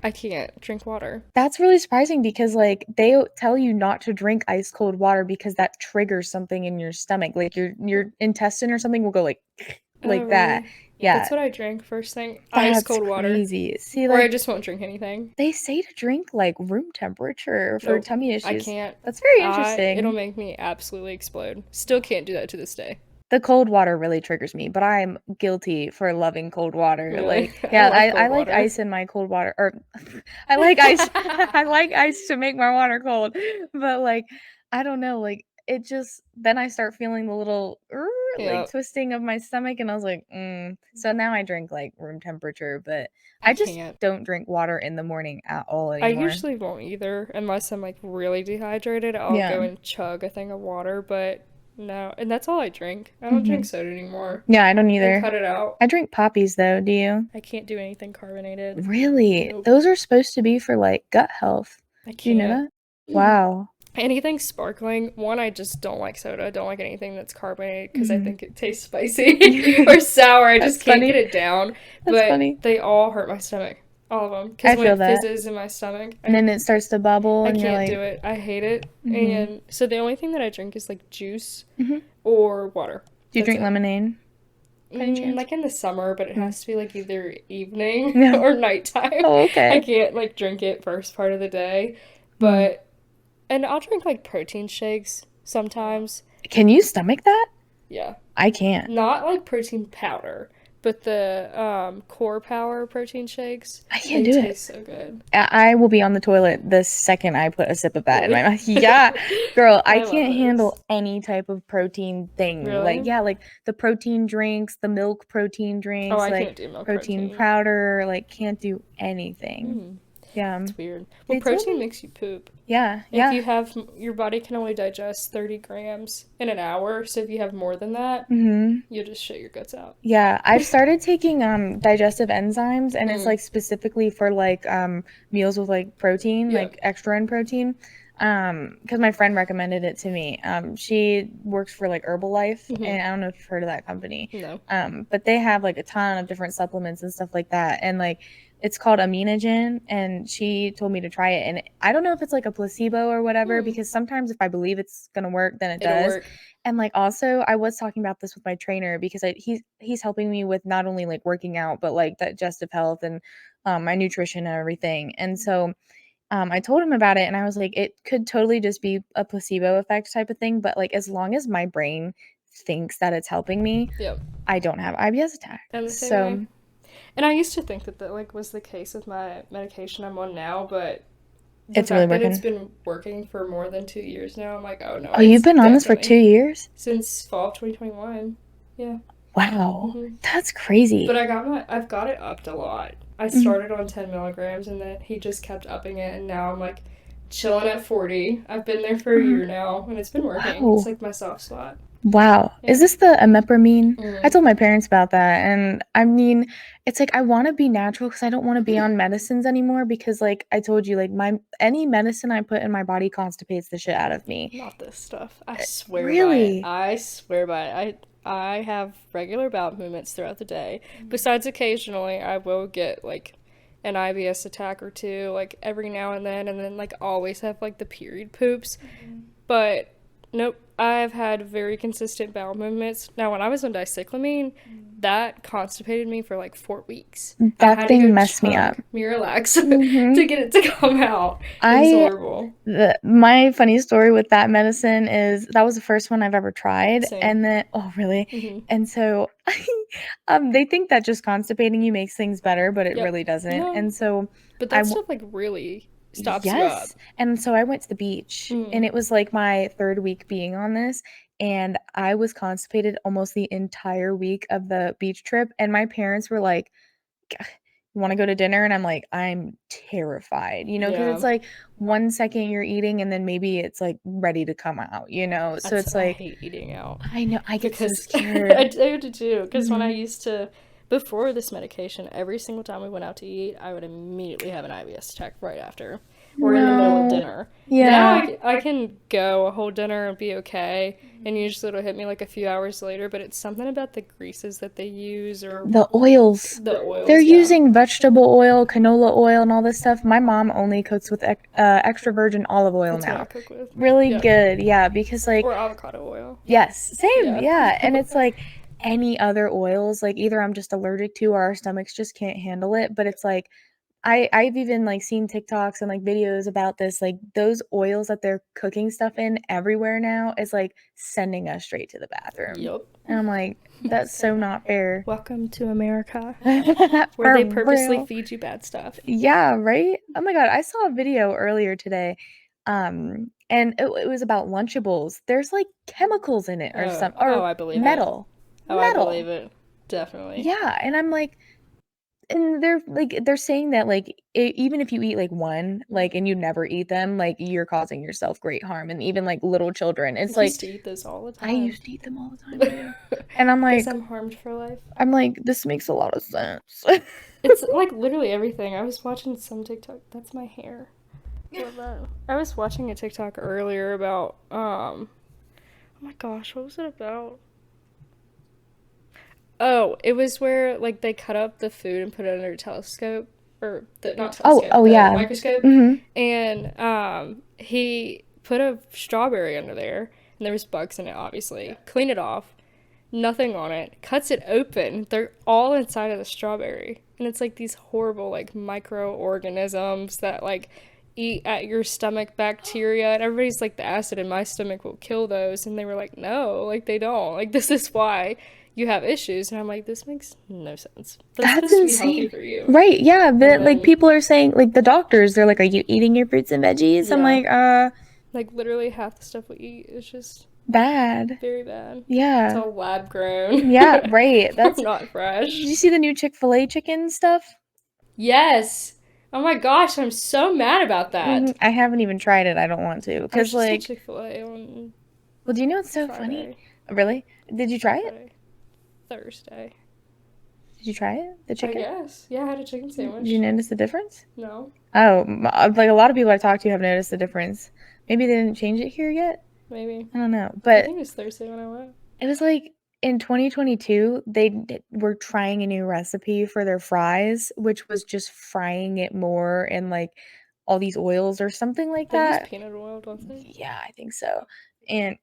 [SPEAKER 2] I can't drink water.
[SPEAKER 1] That's really surprising because like they tell you not to drink ice cold water because that triggers something in your stomach. Like your intestine or something will go like
[SPEAKER 2] Oh,
[SPEAKER 1] like that.
[SPEAKER 2] really?
[SPEAKER 1] Yeah,
[SPEAKER 2] That's what I drank first thing. Ice
[SPEAKER 1] that's
[SPEAKER 2] cold water.
[SPEAKER 1] crazy. See,
[SPEAKER 2] Or I
[SPEAKER 1] like
[SPEAKER 2] just won't drink anything.
[SPEAKER 1] they say to drink like room temperature for
[SPEAKER 2] Nope.
[SPEAKER 1] tummy
[SPEAKER 2] I
[SPEAKER 1] issues.
[SPEAKER 2] can't.
[SPEAKER 1] That's very
[SPEAKER 2] It'll
[SPEAKER 1] interesting.
[SPEAKER 2] make me absolutely explode. Still can't do that to this day.
[SPEAKER 1] The cold water really triggers me, but I'm guilty for loving cold water.
[SPEAKER 2] Really?
[SPEAKER 1] Like,
[SPEAKER 2] I
[SPEAKER 1] yeah,
[SPEAKER 2] love
[SPEAKER 1] I
[SPEAKER 2] cold
[SPEAKER 1] like
[SPEAKER 2] water.
[SPEAKER 1] ice in my cold water, or I like ice. I like ice to make my water cold, but like, I don't know, like it just then I start feeling the little like
[SPEAKER 2] Yeah,
[SPEAKER 1] twisting of my stomach, and I was like, mm. So now I drink like room temperature, but
[SPEAKER 2] I
[SPEAKER 1] I just
[SPEAKER 2] can't.
[SPEAKER 1] don't drink water in the morning at all
[SPEAKER 2] I
[SPEAKER 1] anymore.
[SPEAKER 2] usually won't either unless I'm like really dehydrated. I'll
[SPEAKER 1] Yeah.
[SPEAKER 2] go and chug a thing of water, but no, and that's all I drink. I don't drink
[SPEAKER 1] Hmm.
[SPEAKER 2] soda anymore.
[SPEAKER 1] Yeah, I don't
[SPEAKER 2] I
[SPEAKER 1] either.
[SPEAKER 2] cut it out.
[SPEAKER 1] I drink poppies though. Do you?
[SPEAKER 2] I can't do anything carbonated.
[SPEAKER 1] Really?
[SPEAKER 2] Nope.
[SPEAKER 1] Those are supposed to be for, like, gut health.
[SPEAKER 2] I
[SPEAKER 1] Do you know
[SPEAKER 2] can't.
[SPEAKER 1] that? Wow.
[SPEAKER 2] Anything sparkling, one, I just don't like soda. I don't like anything that's carbonated because I
[SPEAKER 1] Mhm.
[SPEAKER 2] think it tastes spicy or sour. I just
[SPEAKER 1] That's
[SPEAKER 2] can't get
[SPEAKER 1] funny.
[SPEAKER 2] it down.
[SPEAKER 1] That's
[SPEAKER 2] But
[SPEAKER 1] funny.
[SPEAKER 2] they all hurt my stomach. All of them. Because
[SPEAKER 1] I
[SPEAKER 2] when
[SPEAKER 1] feel
[SPEAKER 2] it
[SPEAKER 1] that.
[SPEAKER 2] fizzes in my stomach,
[SPEAKER 1] And then it starts to bubble
[SPEAKER 2] I
[SPEAKER 1] and you're
[SPEAKER 2] can't do
[SPEAKER 1] like,
[SPEAKER 2] it. I hate it.
[SPEAKER 1] mhm,
[SPEAKER 2] And so the only thing that I drink is like juice
[SPEAKER 1] mhm.
[SPEAKER 2] or water.
[SPEAKER 1] Do you
[SPEAKER 2] That's
[SPEAKER 1] drink
[SPEAKER 2] it.
[SPEAKER 1] lemonade by any chance?
[SPEAKER 2] Like in the summer, but it
[SPEAKER 1] Mm.
[SPEAKER 2] has to be like either evening
[SPEAKER 1] No.
[SPEAKER 2] or nighttime.
[SPEAKER 1] Oh,
[SPEAKER 2] I
[SPEAKER 1] okay.
[SPEAKER 2] can't like drink it first part of the day.
[SPEAKER 1] Mm.
[SPEAKER 2] But, and I'll drink like protein shakes sometimes.
[SPEAKER 1] Can you stomach that?
[SPEAKER 2] Yeah.
[SPEAKER 1] I can't.
[SPEAKER 2] Not like protein powder, but the core power protein shakes.
[SPEAKER 1] I can't
[SPEAKER 2] They
[SPEAKER 1] do it.
[SPEAKER 2] taste so good.
[SPEAKER 1] I will be on the toilet the second I put a sip of that in my
[SPEAKER 2] Really?
[SPEAKER 1] mouth. Yeah, girl, I
[SPEAKER 2] I love
[SPEAKER 1] can't
[SPEAKER 2] those.
[SPEAKER 1] handle any type of protein thing. Like,
[SPEAKER 2] Really?
[SPEAKER 1] yeah, like the protein drinks, the milk protein
[SPEAKER 2] Oh,
[SPEAKER 1] drinks,
[SPEAKER 2] I
[SPEAKER 1] like
[SPEAKER 2] can't do milk
[SPEAKER 1] protein
[SPEAKER 2] protein.
[SPEAKER 1] powder, like can't do anything.
[SPEAKER 2] Hmm.
[SPEAKER 1] Yeah.
[SPEAKER 2] It's weird. Well,
[SPEAKER 1] They told
[SPEAKER 2] protein
[SPEAKER 1] me.
[SPEAKER 2] makes you poop.
[SPEAKER 1] Yeah,
[SPEAKER 2] If
[SPEAKER 1] yeah.
[SPEAKER 2] you have, your body can only digest 30 grams in an hour, so if you have more than that,
[SPEAKER 1] Mhm.
[SPEAKER 2] you'll just shit your guts out.
[SPEAKER 1] Yeah, I've started taking digestive enzymes, and it's
[SPEAKER 2] Mm.
[SPEAKER 1] like specifically for like meals with like protein,
[SPEAKER 2] Yep.
[SPEAKER 1] like extra in protein. Because my friend recommended it to me. She works for like Herbalife,
[SPEAKER 2] Hmm.
[SPEAKER 1] and I don't know if you've heard of that company.
[SPEAKER 2] No.
[SPEAKER 1] But they have like a ton of different supplements and stuff like that, and like it's called Aminogen, and she told me to try it, and I don't know if it's like a placebo or whatever,
[SPEAKER 2] Mm.
[SPEAKER 1] because sometimes if I believe it's gonna work, then it
[SPEAKER 2] It'll
[SPEAKER 1] does.
[SPEAKER 2] work.
[SPEAKER 1] And, like, also, I was talking about this with my trainer because he's helping me with not only, like, working out, but, like, digestive health and, my nutrition and everything, and so, I told him about it, and I was like, "It could totally just be a placebo effect type of thing, but, like, as long as my brain thinks that it's helping me,
[SPEAKER 2] Yep.
[SPEAKER 1] I don't have IBS
[SPEAKER 2] I'm
[SPEAKER 1] attacks."
[SPEAKER 2] the same way.
[SPEAKER 1] So,
[SPEAKER 2] And I used to think that that like was the case with my medication I'm on now, but the
[SPEAKER 1] it's really
[SPEAKER 2] fact that it's
[SPEAKER 1] working.
[SPEAKER 2] been working for more than 2 years now, I'm like, oh no,
[SPEAKER 1] Oh, you've
[SPEAKER 2] it's
[SPEAKER 1] been on this for 2
[SPEAKER 2] definitely
[SPEAKER 1] years?
[SPEAKER 2] since fall of 2021. Yeah.
[SPEAKER 1] Wow.
[SPEAKER 2] Hmm.
[SPEAKER 1] That's
[SPEAKER 2] But
[SPEAKER 1] crazy.
[SPEAKER 2] I've got it upped a lot. I
[SPEAKER 1] Mhm.
[SPEAKER 2] started on 10 milligrams and then he just kept upping it, and now I'm like chilling at 40. I've been there for a
[SPEAKER 1] Mhm.
[SPEAKER 2] year now, and it's been working. It's
[SPEAKER 1] Wow.
[SPEAKER 2] like my soft spot.
[SPEAKER 1] Wow. Is
[SPEAKER 2] Yeah.
[SPEAKER 1] this the imipramine? I
[SPEAKER 2] Mm.
[SPEAKER 1] told my parents about that, and I mean, it's like I wanna be natural because I don't wanna be on medicines anymore because, like I told you, like, my any medicine I put in my body constipates the shit out of me.
[SPEAKER 2] Not this stuff. I swear by it.
[SPEAKER 1] Really?
[SPEAKER 2] I swear by it. I have regular bowel movements throughout the day. Besides occasionally I will get like an IBS attack or two, like every now and then like always have like the period poops.
[SPEAKER 1] Mhm.
[SPEAKER 2] But nope, I've had very consistent bowel movements. Now, when I was on dicyclamine, that constipated me for like 4 weeks. I
[SPEAKER 1] That
[SPEAKER 2] had to go
[SPEAKER 1] thing messed me up.
[SPEAKER 2] chug Miralax to
[SPEAKER 1] Mhm.
[SPEAKER 2] get it to come out. It was
[SPEAKER 1] I
[SPEAKER 2] horrible.
[SPEAKER 1] my funny story with that medicine is that was the first one I've ever tried,
[SPEAKER 2] Same.
[SPEAKER 1] and then oh, really?
[SPEAKER 2] Hmm.
[SPEAKER 1] And so, they think that just constipating you makes things better, but it
[SPEAKER 2] Yep.
[SPEAKER 1] really doesn't,
[SPEAKER 2] No,
[SPEAKER 1] and so
[SPEAKER 2] but
[SPEAKER 1] I
[SPEAKER 2] that stuff like really stops you up.
[SPEAKER 1] yes, and so I went to the beach,
[SPEAKER 2] Mm.
[SPEAKER 1] and it was, like, my 3rd week being on this, and I was constipated almost the entire week of the beach trip, and my parents were like, "You wanna go to dinner?" And I'm like, "I'm terrified," because it's
[SPEAKER 2] Yeah.
[SPEAKER 1] like 1 second you're eating and then maybe it's, like, ready to come out, so it's
[SPEAKER 2] I
[SPEAKER 1] like
[SPEAKER 2] hate eating out
[SPEAKER 1] I know, I get so
[SPEAKER 2] because
[SPEAKER 1] scared.
[SPEAKER 2] I do too. Because when I
[SPEAKER 1] Mhm.
[SPEAKER 2] used to, before this medication, every single time we went out to eat, I would immediately have an IBS attack right after, or in the middle of
[SPEAKER 1] No.
[SPEAKER 2] dinner. Now
[SPEAKER 1] Yeah.
[SPEAKER 2] I can go a whole dinner and be okay, and usually it'll hit me like a few hours later. But it's something about the greases that they use or
[SPEAKER 1] The oils.
[SPEAKER 2] the
[SPEAKER 1] They're
[SPEAKER 2] oils. Yeah,
[SPEAKER 1] using vegetable oil, canola oil, and all this stuff. My mom only cooks with extra virgin olive oil
[SPEAKER 2] that's what I
[SPEAKER 1] now.
[SPEAKER 2] cook with.
[SPEAKER 1] Really
[SPEAKER 2] Yep,
[SPEAKER 1] good, yeah, because, like
[SPEAKER 2] or avocado oil.
[SPEAKER 1] yes, same,
[SPEAKER 2] Yeah.
[SPEAKER 1] yeah, and it's like any other oils, like, either I'm just allergic to or our stomachs just can't handle it, but it's like I've even, like, seen TikToks and, like, videos about this, like, those oils that they're cooking stuff in everywhere now is, like, sending us straight to the bathroom,
[SPEAKER 2] Yup.
[SPEAKER 1] and I'm like, "That's so not fair."
[SPEAKER 2] Welcome to America, where
[SPEAKER 1] For
[SPEAKER 2] they purposely
[SPEAKER 1] real.
[SPEAKER 2] feed you bad stuff.
[SPEAKER 1] Yeah, right? Oh my god, I saw a video earlier today, and it was about Lunchables. There's, like, chemicals in it
[SPEAKER 2] Oh,
[SPEAKER 1] or
[SPEAKER 2] I believe it.
[SPEAKER 1] metal.
[SPEAKER 2] Oh, I believe
[SPEAKER 1] Metal.
[SPEAKER 2] it. Definitely.
[SPEAKER 1] Yeah, and I'm like and they're saying that, like, even if you eat, like, one, like, and you never eat them, like, you're causing yourself great harm, and even, like, little children,
[SPEAKER 2] I
[SPEAKER 1] it's like,
[SPEAKER 2] used to eat those all the
[SPEAKER 1] I
[SPEAKER 2] time.
[SPEAKER 1] used to eat them all the time too, and
[SPEAKER 2] Guess I'm harmed for life.
[SPEAKER 1] "This makes a lot of sense."
[SPEAKER 2] It's like literally everything. I was watching some TikTok. That's my hair. Love that. I was watching a TikTok earlier about oh my gosh, what was it about? Oh, it was where like they cut up the food and put it under a telescope or the not
[SPEAKER 1] Oh,
[SPEAKER 2] telescope,
[SPEAKER 1] oh,
[SPEAKER 2] the
[SPEAKER 1] yeah.
[SPEAKER 2] microscope,
[SPEAKER 1] Mhm.
[SPEAKER 2] and he put a strawberry under there and there was bugs in it obviously. Clean it off. Nothing on it. Cuts it open. They're all inside of the strawberry. And it's like these horrible like microorganisms that like eat at your stomach bacteria and everybody's like the acid in my stomach will kill those and they were like no like they don't like this is why you have issues and I'm like this makes no sense that's
[SPEAKER 1] That's
[SPEAKER 2] supposed to be healthy
[SPEAKER 1] insane.
[SPEAKER 2] for you
[SPEAKER 1] Right, yeah,
[SPEAKER 2] and
[SPEAKER 1] but, like,
[SPEAKER 2] then
[SPEAKER 1] people are saying like, the doctors, they're like, "Are you eating your fruits and veggies?" I'm
[SPEAKER 2] yeah
[SPEAKER 1] like,
[SPEAKER 2] like literally half the stuff we eat is just
[SPEAKER 1] bad."
[SPEAKER 2] very bad. It's
[SPEAKER 1] Yeah.
[SPEAKER 2] all lab grown.
[SPEAKER 1] Yeah, right,
[SPEAKER 2] I'm
[SPEAKER 1] that's
[SPEAKER 2] not
[SPEAKER 1] did
[SPEAKER 2] fresh.
[SPEAKER 1] you see the new Chick-fil-A chicken stuff?
[SPEAKER 2] Yes. Oh my gosh, I'm so mad about that.
[SPEAKER 1] I haven't even tried it, I don't want to,
[SPEAKER 2] I was
[SPEAKER 1] 'cause,
[SPEAKER 2] just at
[SPEAKER 1] like
[SPEAKER 2] Chick-fil-A on
[SPEAKER 1] well, do you know what's so funny?
[SPEAKER 2] Friday.
[SPEAKER 1] Really? Did you try
[SPEAKER 2] Not
[SPEAKER 1] it?
[SPEAKER 2] Friday. Thursday.
[SPEAKER 1] Did you try it? The
[SPEAKER 2] I
[SPEAKER 1] chicken?
[SPEAKER 2] guess. Yeah, I had a chicken
[SPEAKER 1] Did you
[SPEAKER 2] sandwich.
[SPEAKER 1] notice the difference?
[SPEAKER 2] No,
[SPEAKER 1] Oh, like, a lot of people I talked to have noticed the difference. Maybe they didn't change it here yet?
[SPEAKER 2] maybe.
[SPEAKER 1] I don't know,
[SPEAKER 2] I
[SPEAKER 1] but
[SPEAKER 2] think it was Thursday when I went.
[SPEAKER 1] it was like in 2022, were trying a new recipe for their fries, which was just frying it more in, like, all these oils or something like
[SPEAKER 2] They use
[SPEAKER 1] that.
[SPEAKER 2] peanut oil, don't they?
[SPEAKER 1] Yeah, I think so. And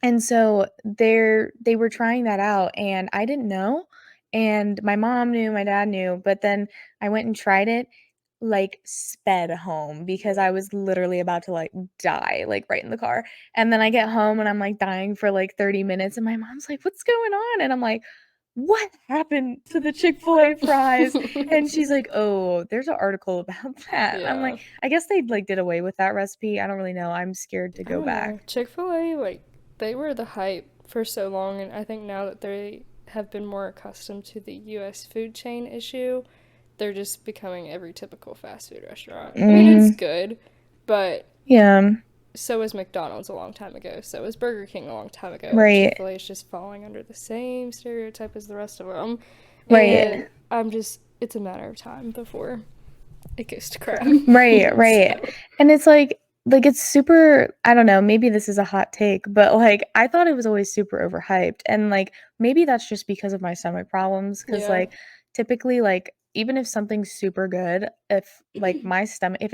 [SPEAKER 1] and so they were trying that out, and I didn't know, and my mom knew, my dad knew, but then I went and tried it, like, sped home because I was literally about to, like, die, like, right in the car, and then I get home and I'm, like, dying for, like, 30 minutes, and my mom's like, "What's going on?" And I'm like, "What happened to the Chick-fil-A fries?" And she's like, "Oh, there's an article about that." And I'm like,
[SPEAKER 2] Yeah.
[SPEAKER 1] I guess they, like, did away with that recipe, I don't really know, I'm scared to
[SPEAKER 2] I
[SPEAKER 1] go
[SPEAKER 2] don't know.
[SPEAKER 1] back.
[SPEAKER 2] Chick-fil-A, like, they were the hype for so long, and I think now that they have been more accustomed to the US food chain issue, they're just becoming every typical fast food restaurant. I mean, it's
[SPEAKER 1] Mm,
[SPEAKER 2] good, but
[SPEAKER 1] yeah,
[SPEAKER 2] so was McDonald's a long time ago. So was Burger King a long time ago. And
[SPEAKER 1] right,
[SPEAKER 2] Chick-fil-A is just falling under the same stereotype as the rest of them. And
[SPEAKER 1] right.
[SPEAKER 2] it's a matter of time before it goes to crap.
[SPEAKER 1] Right, right.
[SPEAKER 2] So,
[SPEAKER 1] And it's it's super I don't know, maybe this is a hot take, but, like, I thought it was always super overhyped, and, like, maybe that's just because of my stomach problems. Because
[SPEAKER 2] yeah.
[SPEAKER 1] like, typically, like, even if something's super good, if it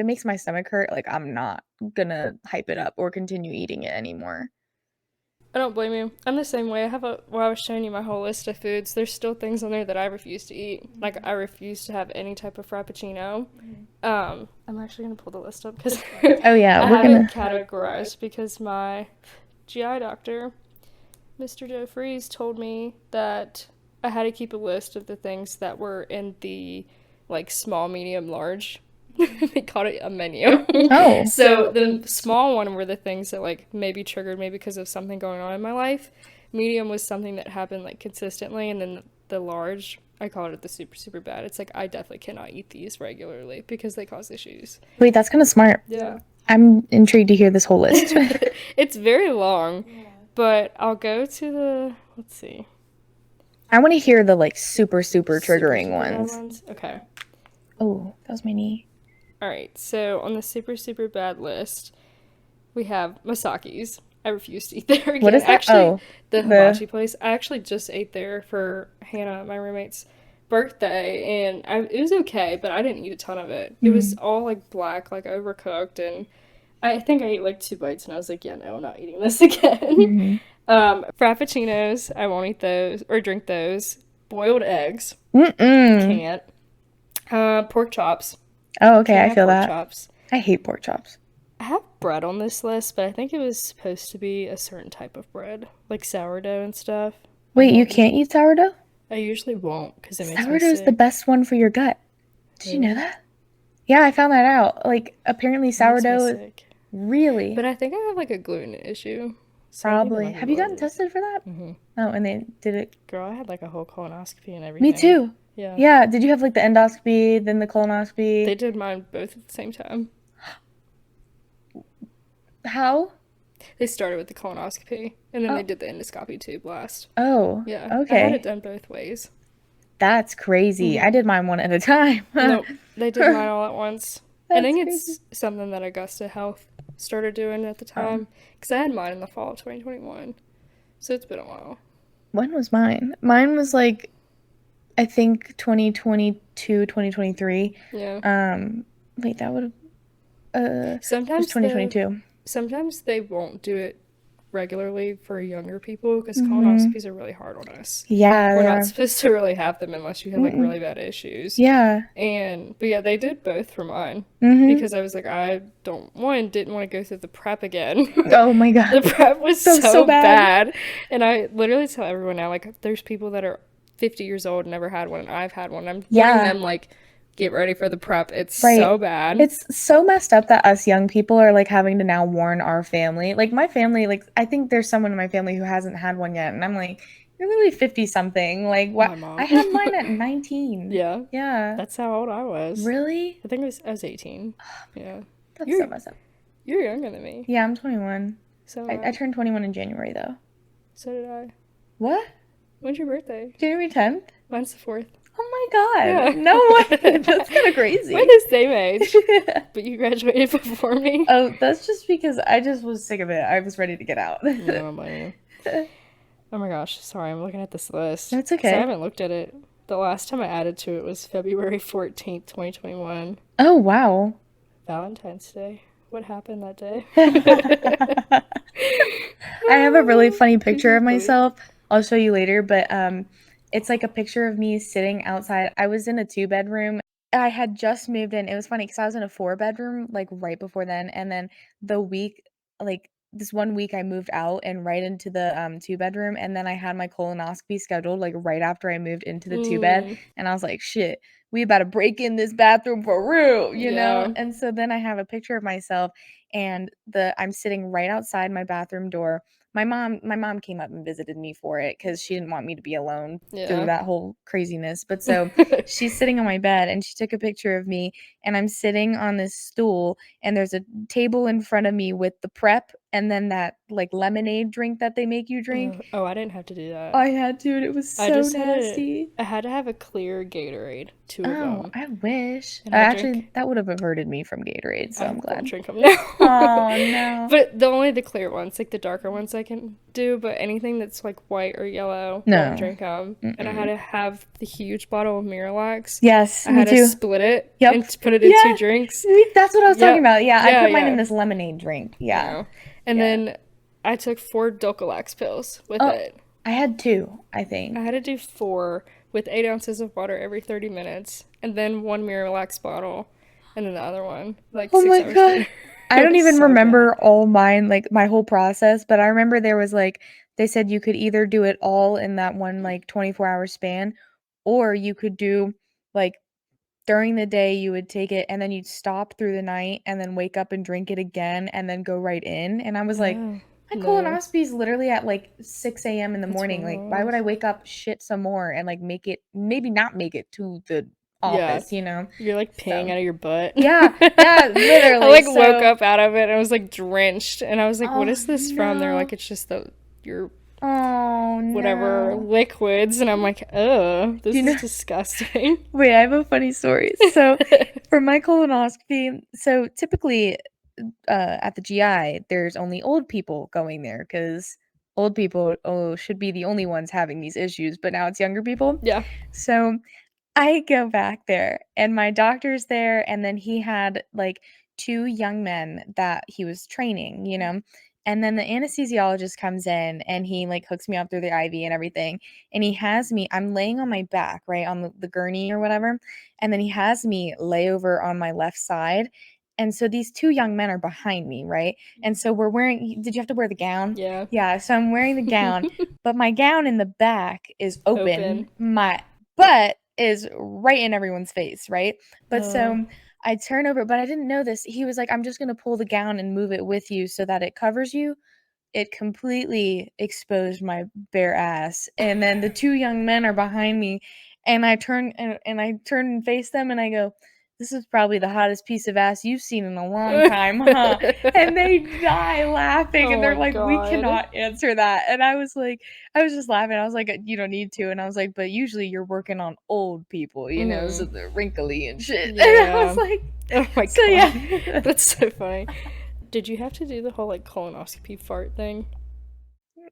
[SPEAKER 1] makes my stomach hurt, like, I'm not gonna hype it up or continue eating it anymore.
[SPEAKER 2] I don't blame you. I'm the same way. While I was showing you my whole list of foods, there's still things on there that I refuse to eat. Like, I refuse to have any type of Frappuccino. I'm actually going to pull the list up because
[SPEAKER 1] Oh, yeah,
[SPEAKER 2] I
[SPEAKER 1] we're
[SPEAKER 2] have it
[SPEAKER 1] gonna
[SPEAKER 2] categorized because my GI doctor, Mr. Joe Freeze, told me that I had to keep a list of the things that were in the, like, small, medium, large. They called it a menu.
[SPEAKER 1] Oh.
[SPEAKER 2] So the small one were the things that like maybe triggered me because of something going on in my life. Medium was something that happened like consistently, and then the large, I called it the super super bad. It's like I definitely cannot eat these regularly because they cause issues.
[SPEAKER 1] Wait, that's kinda smart.
[SPEAKER 2] Yeah.
[SPEAKER 1] I'm intrigued to hear this whole list.
[SPEAKER 2] It's very long, but I'll go to the let's see.
[SPEAKER 1] I wanna hear the, like, super, super
[SPEAKER 2] Super
[SPEAKER 1] triggering
[SPEAKER 2] super bad
[SPEAKER 1] ones.
[SPEAKER 2] ones. Okay.
[SPEAKER 1] Oh, that was my knee.
[SPEAKER 2] All right. So on the super super bad list, we have Masaki's. I refuse to eat there
[SPEAKER 1] What
[SPEAKER 2] again.
[SPEAKER 1] is that?
[SPEAKER 2] Actually,
[SPEAKER 1] Oh,
[SPEAKER 2] the
[SPEAKER 1] the
[SPEAKER 2] hibachi place, I actually just ate there for Hannah, my roommate's birthday, and it was okay, but I didn't eat a ton of it. It was
[SPEAKER 1] mhm,
[SPEAKER 2] all like black, like overcooked, and I think I ate like 2 bites, and I was like, yeah, no, I'm not eating this again.
[SPEAKER 1] mhm.
[SPEAKER 2] Frappuccinos, I won't eat those or drink those. Boiled eggs,
[SPEAKER 1] Mm-mm.
[SPEAKER 2] can't. Pork chops.
[SPEAKER 1] Oh, okay,
[SPEAKER 2] Can't
[SPEAKER 1] I
[SPEAKER 2] have
[SPEAKER 1] feel
[SPEAKER 2] pork
[SPEAKER 1] that.
[SPEAKER 2] chops.
[SPEAKER 1] I hate pork chops.
[SPEAKER 2] I have bread on this list, but I think it was supposed to be a certain type of bread, like sourdough and stuff. I
[SPEAKER 1] Wait, you
[SPEAKER 2] won't
[SPEAKER 1] can't
[SPEAKER 2] eat.
[SPEAKER 1] eat sourdough?
[SPEAKER 2] I usually won't because it makes me
[SPEAKER 1] Sourdough is the
[SPEAKER 2] sick.
[SPEAKER 1] best one for your gut. Did you know
[SPEAKER 2] Really?
[SPEAKER 1] that? Yeah, I found that out. Like, apparently
[SPEAKER 2] It makes me
[SPEAKER 1] sourdough is
[SPEAKER 2] sick.
[SPEAKER 1] really,
[SPEAKER 2] But I think I have like a gluten issue, so I think I
[SPEAKER 1] probably.
[SPEAKER 2] might be
[SPEAKER 1] Have you gotten
[SPEAKER 2] allergic.
[SPEAKER 1] tested for that?
[SPEAKER 2] Hmm.
[SPEAKER 1] Oh, and they did it.
[SPEAKER 2] Girl, I had like a whole colonoscopy and
[SPEAKER 1] Me
[SPEAKER 2] everything.
[SPEAKER 1] too.
[SPEAKER 2] Yeah.
[SPEAKER 1] Yeah, did you have like the endoscopy, then the colonoscopy?
[SPEAKER 2] They did mine both at the same time.
[SPEAKER 1] How?
[SPEAKER 2] They started with the colonoscopy and then they
[SPEAKER 1] Oh,
[SPEAKER 2] did the endoscopy tube last.
[SPEAKER 1] oh,
[SPEAKER 2] Yeah, I had it
[SPEAKER 1] okay.
[SPEAKER 2] done both ways.
[SPEAKER 1] That's crazy. I
[SPEAKER 2] Hmm.
[SPEAKER 1] did mine one at a time.
[SPEAKER 2] Nope, they did mine all at once. I
[SPEAKER 1] That's
[SPEAKER 2] think
[SPEAKER 1] crazy.
[SPEAKER 2] it's something that Augusta Health started doing at the
[SPEAKER 1] Oh,
[SPEAKER 2] time because I had mine in the fall of 2021, so it's been a while.
[SPEAKER 1] when was mine? Mine was like I think 2022, 2023.
[SPEAKER 2] Yeah.
[SPEAKER 1] Wait, that would have it was
[SPEAKER 2] Sometimes the
[SPEAKER 1] 2022.
[SPEAKER 2] sometimes they won't do it regularly for younger people because
[SPEAKER 1] Mm-hmm.
[SPEAKER 2] colonoscopies are really hard on us.
[SPEAKER 1] Yeah,
[SPEAKER 2] We're
[SPEAKER 1] they
[SPEAKER 2] not
[SPEAKER 1] are.
[SPEAKER 2] supposed to really have them unless you have like
[SPEAKER 1] Mm-mm.
[SPEAKER 2] really bad issues.
[SPEAKER 1] Yeah.
[SPEAKER 2] But yeah, they did both for mine
[SPEAKER 1] Mm-hmm.
[SPEAKER 2] because I was like, I don't one didn't want to go through the prep again.
[SPEAKER 1] Oh my God.
[SPEAKER 2] The prep was
[SPEAKER 1] That was so
[SPEAKER 2] so
[SPEAKER 1] bad.
[SPEAKER 2] bad, and I literally tell everyone now, like, there's people that are 50 years old and never had one, and I've had one. I'm warning
[SPEAKER 1] Yeah,
[SPEAKER 2] them like, get ready for the prep. It's
[SPEAKER 1] right.
[SPEAKER 2] so bad.
[SPEAKER 1] It's so messed up that us young people are like having to now warn our family. Like my family, like I think there's someone in my family who hasn't had one yet, and I'm like, you're literally 50 something. Like what?
[SPEAKER 2] My
[SPEAKER 1] I
[SPEAKER 2] mom.
[SPEAKER 1] had mine at 19.
[SPEAKER 2] Yeah,
[SPEAKER 1] Yeah.
[SPEAKER 2] that's how old I was.
[SPEAKER 1] Really?
[SPEAKER 2] I think I was 18. Yeah,
[SPEAKER 1] That's
[SPEAKER 2] you're
[SPEAKER 1] so messed up.
[SPEAKER 2] you're younger than me.
[SPEAKER 1] Yeah, I'm 21.
[SPEAKER 2] So am
[SPEAKER 1] I
[SPEAKER 2] I.
[SPEAKER 1] turned 21 in January though.
[SPEAKER 2] So did I.
[SPEAKER 1] What?
[SPEAKER 2] When's your birthday?
[SPEAKER 1] January 10th?
[SPEAKER 2] Mine's the 4th.
[SPEAKER 1] Oh my God.
[SPEAKER 2] Yeah.
[SPEAKER 1] No way. That's kind of
[SPEAKER 2] We're
[SPEAKER 1] crazy.
[SPEAKER 2] the same age, but you graduated before me.
[SPEAKER 1] Oh, that's just because I just was sick of it. I was ready to get out.
[SPEAKER 2] Yeah, I don't blame you. Oh my gosh, sorry, I'm looking at this list
[SPEAKER 1] That's
[SPEAKER 2] because I
[SPEAKER 1] okay.
[SPEAKER 2] haven't looked at it. The last time I added to it was February 14th, 2021,
[SPEAKER 1] Oh, wow.
[SPEAKER 2] Valentine's Day. What happened that day?
[SPEAKER 1] I have a really funny
[SPEAKER 2] This
[SPEAKER 1] picture
[SPEAKER 2] is
[SPEAKER 1] of
[SPEAKER 2] funny.
[SPEAKER 1] myself. I'll show you later, but it's like a picture of me sitting outside. I was in a two-bedroom. I had just moved in. It was funny because I was in a four-bedroom like right before then, and then the week like this one week I moved out and right into the two-bedroom, and then I had my colonoscopy scheduled like right after I moved into the two-bed,
[SPEAKER 2] Mm,
[SPEAKER 1] and I was like, shit, we about to break in this bathroom for real, you know?
[SPEAKER 2] yeah,
[SPEAKER 1] And so then I have a picture of myself and the I'm sitting right outside my bathroom door. My mom came up and visited me for it because she didn't want me to be alone through
[SPEAKER 2] yeah.
[SPEAKER 1] that whole craziness. But so she's sitting on my bed and she took a picture of me and I'm sitting on this stool and there's a table in front of me with the prep and then that like lemonade drink that they make you drink.
[SPEAKER 2] Oh, I didn't have to do that.
[SPEAKER 1] I had to and it was
[SPEAKER 2] I
[SPEAKER 1] so
[SPEAKER 2] just had a.
[SPEAKER 1] nasty.
[SPEAKER 2] I had to have a clear Gatorade, two of
[SPEAKER 1] Oh,
[SPEAKER 2] them,
[SPEAKER 1] I wish.
[SPEAKER 2] and I
[SPEAKER 1] Actually,
[SPEAKER 2] drink.
[SPEAKER 1] that would have averted me from Gatorade, so
[SPEAKER 2] I
[SPEAKER 1] I'm
[SPEAKER 2] won't
[SPEAKER 1] glad.
[SPEAKER 2] drink them now.
[SPEAKER 1] Oh, no.
[SPEAKER 2] But the only the clear ones, like the darker ones, I can do. But anything that's like white or yellow, won't
[SPEAKER 1] No.
[SPEAKER 2] drink them. And I had
[SPEAKER 1] Mm-mm.
[SPEAKER 2] to have the huge bottle of Miralax.
[SPEAKER 1] Yes,
[SPEAKER 2] I
[SPEAKER 1] me
[SPEAKER 2] had to
[SPEAKER 1] too.
[SPEAKER 2] split it
[SPEAKER 1] Yep.
[SPEAKER 2] and put it in two
[SPEAKER 1] Yeah,
[SPEAKER 2] drinks.
[SPEAKER 1] that's what I was talking
[SPEAKER 2] Yep.
[SPEAKER 1] about. Yeah, I
[SPEAKER 2] Yeah.
[SPEAKER 1] put mine in
[SPEAKER 2] Yeah.
[SPEAKER 1] this lemonade drink. Yeah,
[SPEAKER 2] Yeah. And
[SPEAKER 1] yeah.
[SPEAKER 2] then I took 4 Dulcolax pills with
[SPEAKER 1] Oh,
[SPEAKER 2] it.
[SPEAKER 1] I had two, I
[SPEAKER 2] I
[SPEAKER 1] think.
[SPEAKER 2] had to do four with 8 ounces of water every 30 minutes, and then one Miralax bottle, and then the other one like
[SPEAKER 1] Oh
[SPEAKER 2] six
[SPEAKER 1] my
[SPEAKER 2] hours
[SPEAKER 1] God.
[SPEAKER 2] later.
[SPEAKER 1] I
[SPEAKER 2] It
[SPEAKER 1] don't
[SPEAKER 2] was
[SPEAKER 1] even
[SPEAKER 2] so
[SPEAKER 1] remember
[SPEAKER 2] bad.
[SPEAKER 1] all mine, like my whole process, but I remember there was like, they said you could either do it all in that one like 24-hour span, or you could do like during the day you would take it and then you'd stop through the night and then wake up and drink it again and then go right in. And I was like,
[SPEAKER 2] Oh
[SPEAKER 1] my
[SPEAKER 2] no,
[SPEAKER 1] colonoscopy is literally at like 6 a.m. in the
[SPEAKER 2] that's what
[SPEAKER 1] morning.
[SPEAKER 2] it
[SPEAKER 1] Like, why would
[SPEAKER 2] was.
[SPEAKER 1] I wake up, shit some more, and like make it, maybe not make it to the
[SPEAKER 2] Yeah,
[SPEAKER 1] office, you know?
[SPEAKER 2] you're like peeing
[SPEAKER 1] So,
[SPEAKER 2] out of your butt.
[SPEAKER 1] yeah, yeah,
[SPEAKER 2] I
[SPEAKER 1] literally.
[SPEAKER 2] like woke
[SPEAKER 1] So,
[SPEAKER 2] up out of it and I was like drenched, and I was like, "What
[SPEAKER 1] oh
[SPEAKER 2] is this from?" They're
[SPEAKER 1] no.
[SPEAKER 2] like, "It's just the your
[SPEAKER 1] Oh
[SPEAKER 2] whatever
[SPEAKER 1] no.
[SPEAKER 2] liquids," and I'm like, "Oh,
[SPEAKER 1] Do
[SPEAKER 2] this
[SPEAKER 1] you
[SPEAKER 2] is
[SPEAKER 1] know?
[SPEAKER 2] disgusting."
[SPEAKER 1] Wait, I have a funny story. So, for my colonoscopy, so typically at the GI, there's only old people going there because old people should be the only ones having these issues, but now it's younger people.
[SPEAKER 2] Yeah.
[SPEAKER 1] So I go back there and my doctor's there, and then he had like two young men that he was training, you know, And then the anesthesiologist comes in and he like hooks me up through the IV and everything. And he has me, I'm laying on my back, right, on the gurney or whatever. And then he has me lay over on my left side. And so these two young men are behind me, right? And so we're wearing, did you have to wear the gown?
[SPEAKER 2] Yeah.
[SPEAKER 1] Yeah. So I'm wearing the gown, but my gown in the back is open.
[SPEAKER 2] Open.
[SPEAKER 1] My butt is right in everyone's face, right? But
[SPEAKER 2] Uh,
[SPEAKER 1] so I turn over, but I didn't know this. He was like, I'm just going to pull the gown and move it with you so that it covers you. It completely exposed my bare ass. And then the two young men are behind me. And I turn and face them and I go, this is probably the hottest piece of ass you've seen in a long time, huh? And they die laughing and
[SPEAKER 2] oh
[SPEAKER 1] they're
[SPEAKER 2] my
[SPEAKER 1] like, we
[SPEAKER 2] god.
[SPEAKER 1] cannot answer that. And I was like, I was just laughing. I was like, you don't need to. And I was like, but usually you're working on old people, so
[SPEAKER 2] Mm.
[SPEAKER 1] they're wrinkly and shit. And I was
[SPEAKER 2] Yeah.
[SPEAKER 1] like,
[SPEAKER 2] Oh my
[SPEAKER 1] so
[SPEAKER 2] god.
[SPEAKER 1] yeah.
[SPEAKER 2] That's so funny. Did you have to do the whole like colonoscopy fart thing?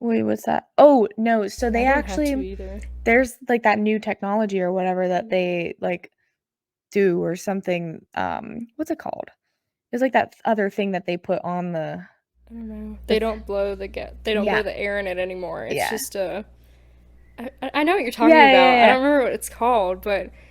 [SPEAKER 1] Wait, what's that? Oh, no. So
[SPEAKER 2] I
[SPEAKER 1] they
[SPEAKER 2] didn't have to
[SPEAKER 1] actually
[SPEAKER 2] either.
[SPEAKER 1] there's like that new technology or whatever that they like do or something. What's it called? It's like that other thing that they put on
[SPEAKER 2] I don't know.
[SPEAKER 1] the
[SPEAKER 2] They don't blow the get. They don't blow
[SPEAKER 1] yeah,
[SPEAKER 2] the air in it anymore. It's
[SPEAKER 1] yeah.
[SPEAKER 2] just a. I know what you're talking
[SPEAKER 1] Yeah,
[SPEAKER 2] about. I
[SPEAKER 1] yeah,
[SPEAKER 2] don't remember what it's called,